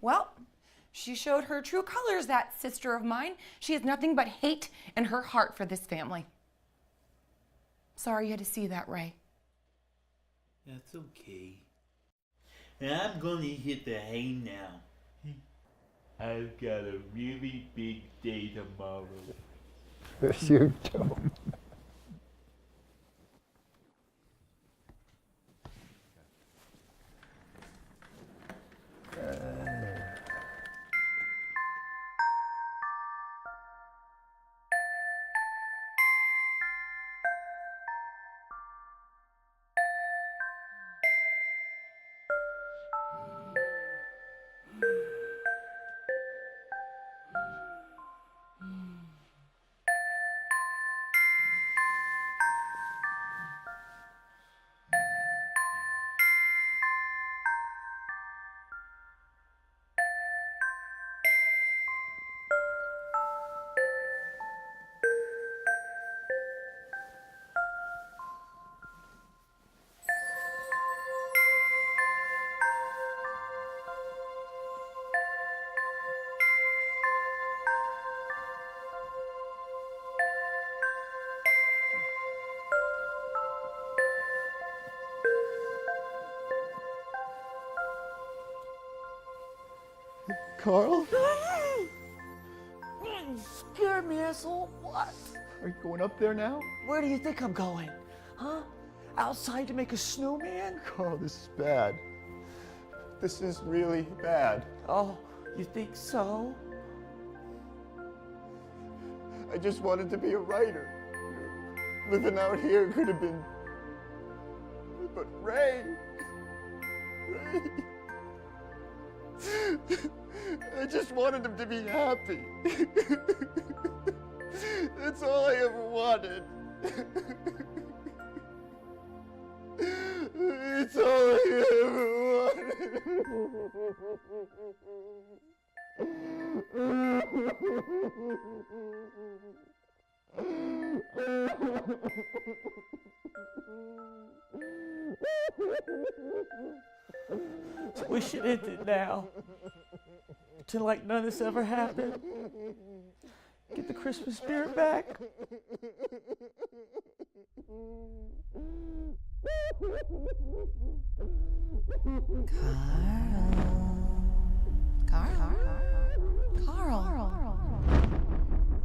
Well, she showed her true colors, that sister of mine. She has nothing but hate in her heart for this family. Sorry you had to see that, Ray. That's okay. And I'm gonna hit the hay now. I've got a really big day tomorrow. Yes, you do. Carl? You scared me, asshole. What? Are you going up there now? Where do you think I'm going? Huh? Outside to make a snowman? Carl, this is bad. This is really bad. Oh, you think so? I just wanted to be a writer. Living out here could have been... But Ray... I just wanted him to be happy. That's all I ever wanted. It's all I ever Wish it ended now. Pretend like none of this ever happened. Get the Christmas spirit back. Carl.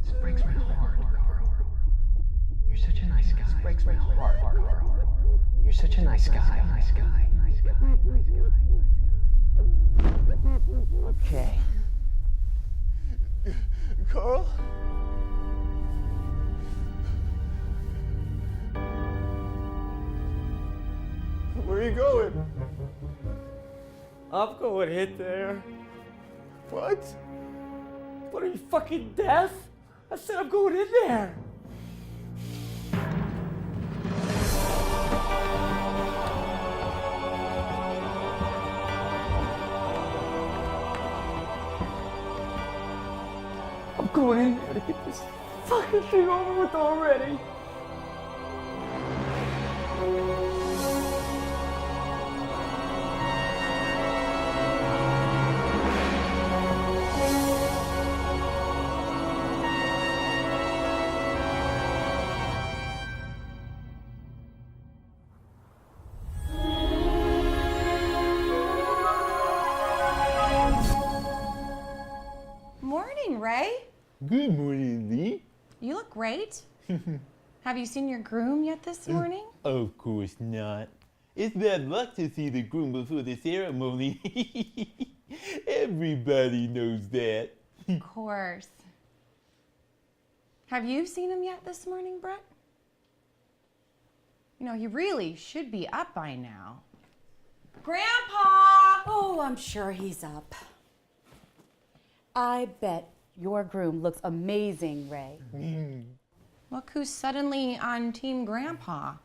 This breaks my heart, Carl. You're such a nice guy. This breaks my heart, Carl. You're such a nice guy. Nice guy. Nice guy. Nice guy. Okay. Carl? Where are you going? I'm going in there. What? What, are you fucking deaf? I said I'm going in there. I'm going in there to get this fucking thing over with already. Morning, Ray. Good morning, Lee. You look great. Have you seen your groom yet this morning? Of course not. It's bad luck to see the groom before the ceremony. Everybody knows that. Of course. Have you seen him yet this morning, Brett? You know, he really should be up by now. Grandpa! Oh, I'm sure he's up. I bet your groom looks amazing, Ray. Look who's suddenly on Team Grandpa.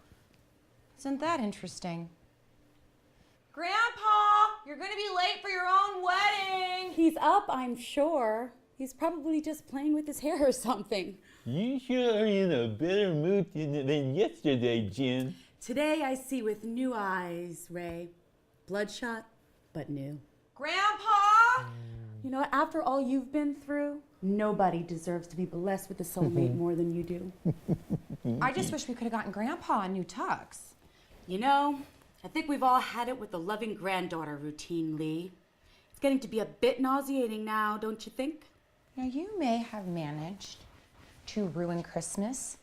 Isn't that interesting? Grandpa, you're gonna be late for your own wedding. He's up, I'm sure. He's probably just playing with his hair or something. You sure are in a better mood than yesterday, Jen. Today I see with new eyes, Ray. Bloodshot, but new. Grandpa! You know, after all you've been through, nobody deserves to be blessed with a soulmate more than you do. I just wish we could have gotten Grandpa a new tux. You know, I think we've all had it with the loving granddaughter routine, Lee. It's getting to be a bit nauseating now, don't you think? Now, you may have managed to ruin Christmas,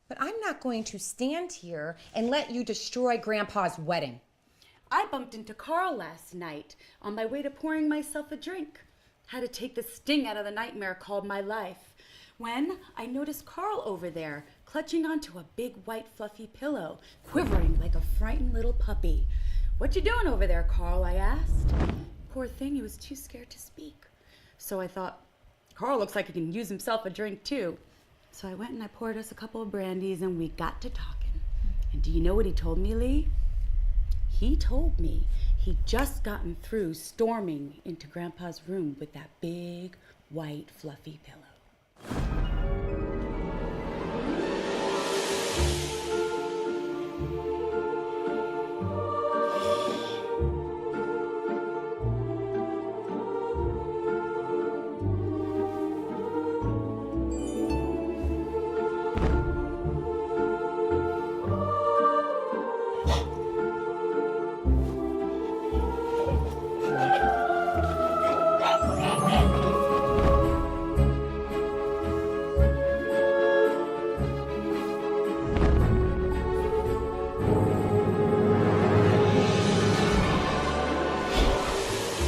but I'm not going to stand here and let you destroy Grandpa's wedding. I bumped into Carl last night on my way to pouring myself a drink. Had to take the sting out of the nightmare called my life. When I noticed Carl over there, clutching onto a big white fluffy pillow, quivering like a frightened little puppy. "What you doing over there, Carl?" I asked. Poor thing, he was too scared to speak. So I thought, Carl looks like he can use himself a drink too. So I went and I poured us a couple of brandies and we got to talking. And do you know what he told me, Lee? He told me he'd just gotten through storming into Grandpa's room with that big, white, fluffy pillow.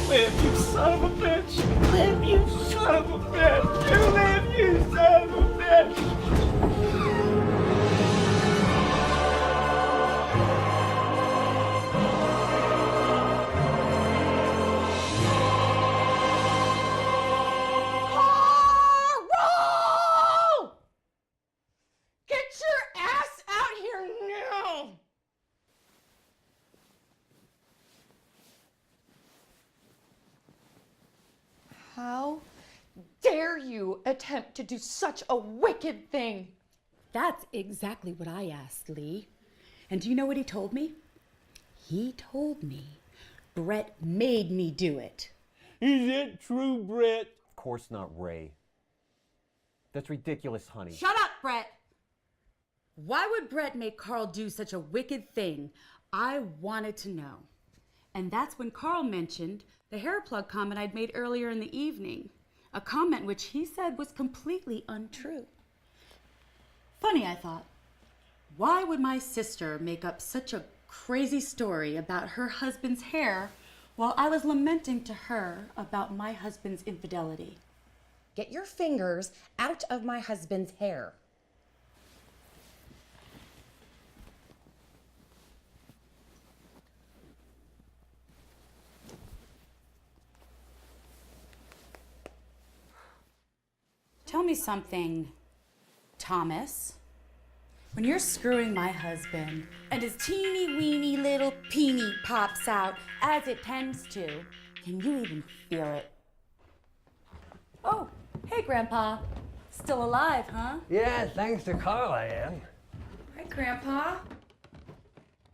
Live, you son of a bitch! Live, you son of a bitch! You live, you son of a bitch! Carl! Get your ass out here now! How dare you attempt to do such a wicked thing? That's exactly what I asked, Lee. And do you know what he told me? He told me Brett made me do it. Is it true, Brett? Of course not, Ray. That's ridiculous, honey. Shut up, Brett! Why would Brett make Carl do such a wicked thing? I wanted to know. And that's when Carl mentioned the hair plug comment I'd made earlier in the evening. A comment which he said was completely untrue. Funny, I thought. Why would my sister make up such a crazy story about her husband's hair while I was lamenting to her about my husband's infidelity? Get your fingers out of my husband's hair. Tell me something, Thomas. When you're screwing my husband and his teeny weeny little peenie pops out, as it tends to, can you even feel it? Oh, hey, Grandpa. Still alive, huh? Yeah, thanks to Carl I am. Hi, Grandpa.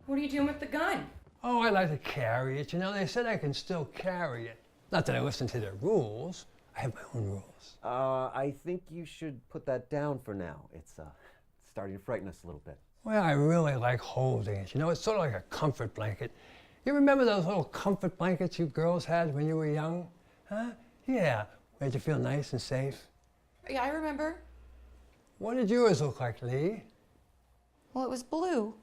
What are you doing with the gun? Oh, I like to carry it. You know, they said I can still carry it. Not that I listen to their rules. I have my own rules. I think you should put that down for now. It's starting to frighten us a little bit. Well, I really like holding it. You know, it's sort of like a comfort blanket. You remember those little comfort blankets you girls had when you were young? Huh? Yeah, made you feel nice and safe. Yeah, I remember. What did yours look like, Lee? Well, it was blue.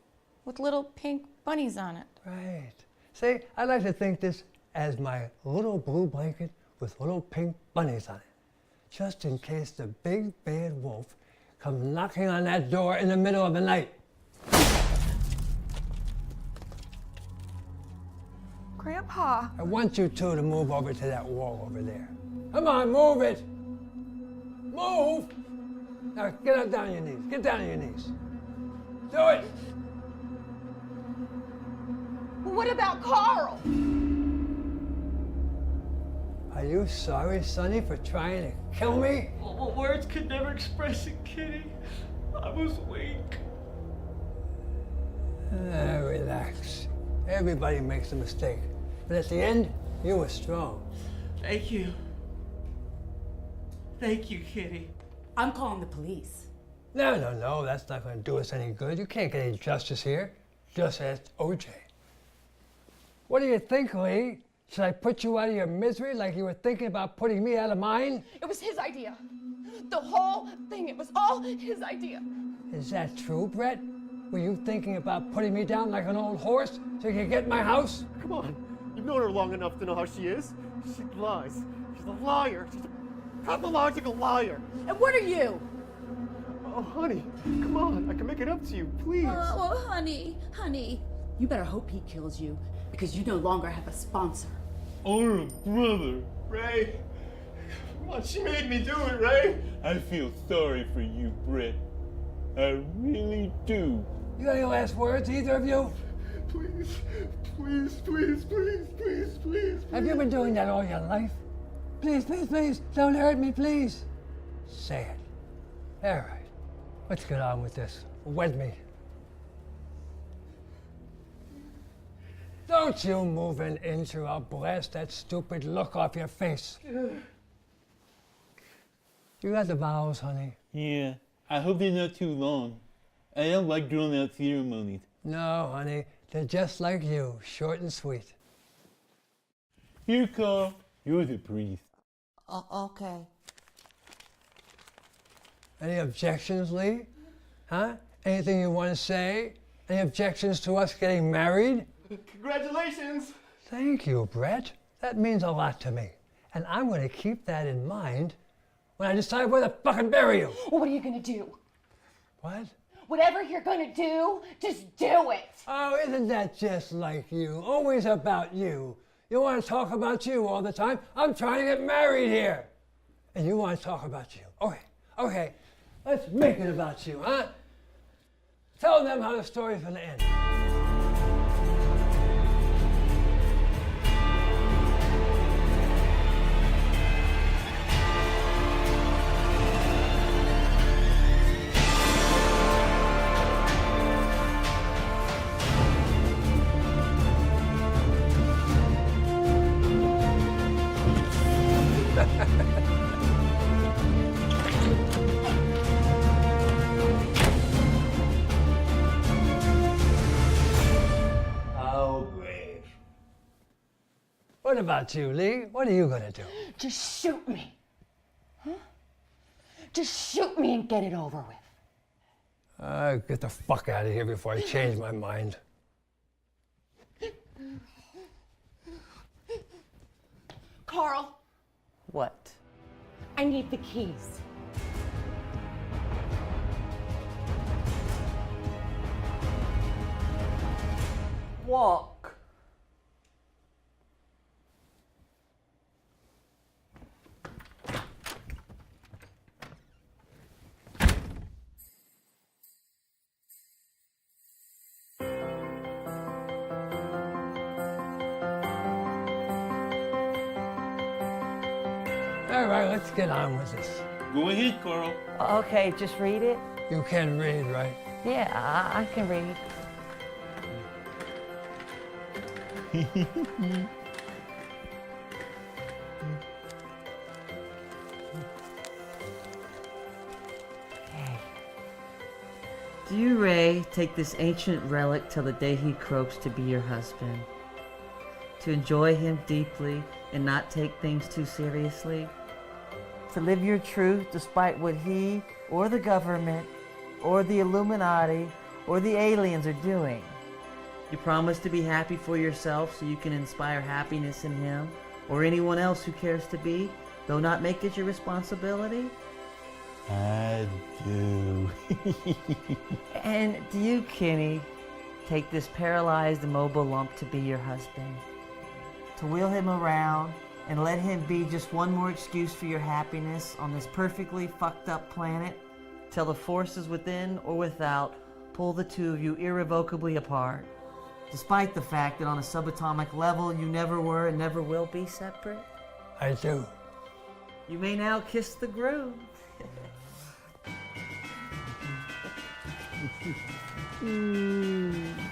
with little pink bunnies on it. Right. See, I like to think this as my little blue blanket with little pink bunnies on it, just in case the big bad wolf comes knocking on that door in the middle of the night. Grandpa. I want you two to move over to that wall over there. Come on, move it. Move. Now get up down on your knees. Get down on your knees. Do it. What about Carl? Are you sorry, Sonny, for trying to kill me? Well, words could never express it, Kitty. I was weak. Relax. Everybody makes a mistake. But at the end, you were strong. Thank you. Thank you, Kitty. I'm calling the police. No, that's not going to do us any good. You can't get any justice here. Just ask OJ. What do you think, Lee? Should I put you out of your misery like you were thinking about putting me out of mine? It was his idea. The whole thing, it was all his idea. Is that true, Brett? Were you thinking about putting me down like an old horse so you could get in my house? Come on. You've known her long enough to know how she is. She lies. She's a liar. She's a pathological liar. And what are you? Oh, honey, come on. I can make it up to you, please. Oh, honey, you better hope he kills you because you no longer have a sponsor. Or a brother. Ray, come on, she made me do it, Ray. I feel sorry for you, Britt. I really do. You got any last words, either of you? Please. Have you been doing that all your life? Please, don't hurt me, please. Say it. All right, let's get on with this. Wed me. Don't you move an inch or I'll blast that stupid look off your face. You got the vows, honey? Yeah, I hope they're not too long. I don't like drawn out ceremonies. No, honey, they're just like you, short and sweet. Here, Carl, you're the priest. Okay. Any objections, Lee? Huh? Anything you want to say? Any objections to us getting married? Congratulations! Thank you, Brett. That means a lot to me. And I'm going to keep that in mind when I decide where to fucking bury you. What are you gonna do? What? Whatever you're gonna do, just do it. Oh, isn't that just like you? Always about you. You want to talk about you all the time? I'm trying to get married here. And you want to talk about you. Okay. Let's make it about you, huh? Tell them how the story's going to end. What about you, Lee? What are you gonna do? Just shoot me. Huh? Just shoot me and get it over with. Get the fuck out of here before I change my mind. Carl, What? I need the keys. Walk. All right, let's get on with this. Go ahead, Carl. Okay, just read it. You can read, right? Yeah, I can read. Do you, Ray, take this ancient relic till the day he croaks to be your husband? To enjoy him deeply and not take things too seriously? To live your truth despite what he or the government or the Illuminati or the aliens are doing? You promise to be happy for yourself so you can inspire happiness in him or anyone else who cares to be, though not make it your responsibility? I do. And do you, Kenny, take this paralyzed, immobile lump to be your husband? To wheel him around and let him be just one more excuse for your happiness on this perfectly fucked up planet till the forces within or without pull the two of you irrevocably apart, despite the fact that on a subatomic level you never were and never will be separate? I do. You may now kiss the groom. Mm.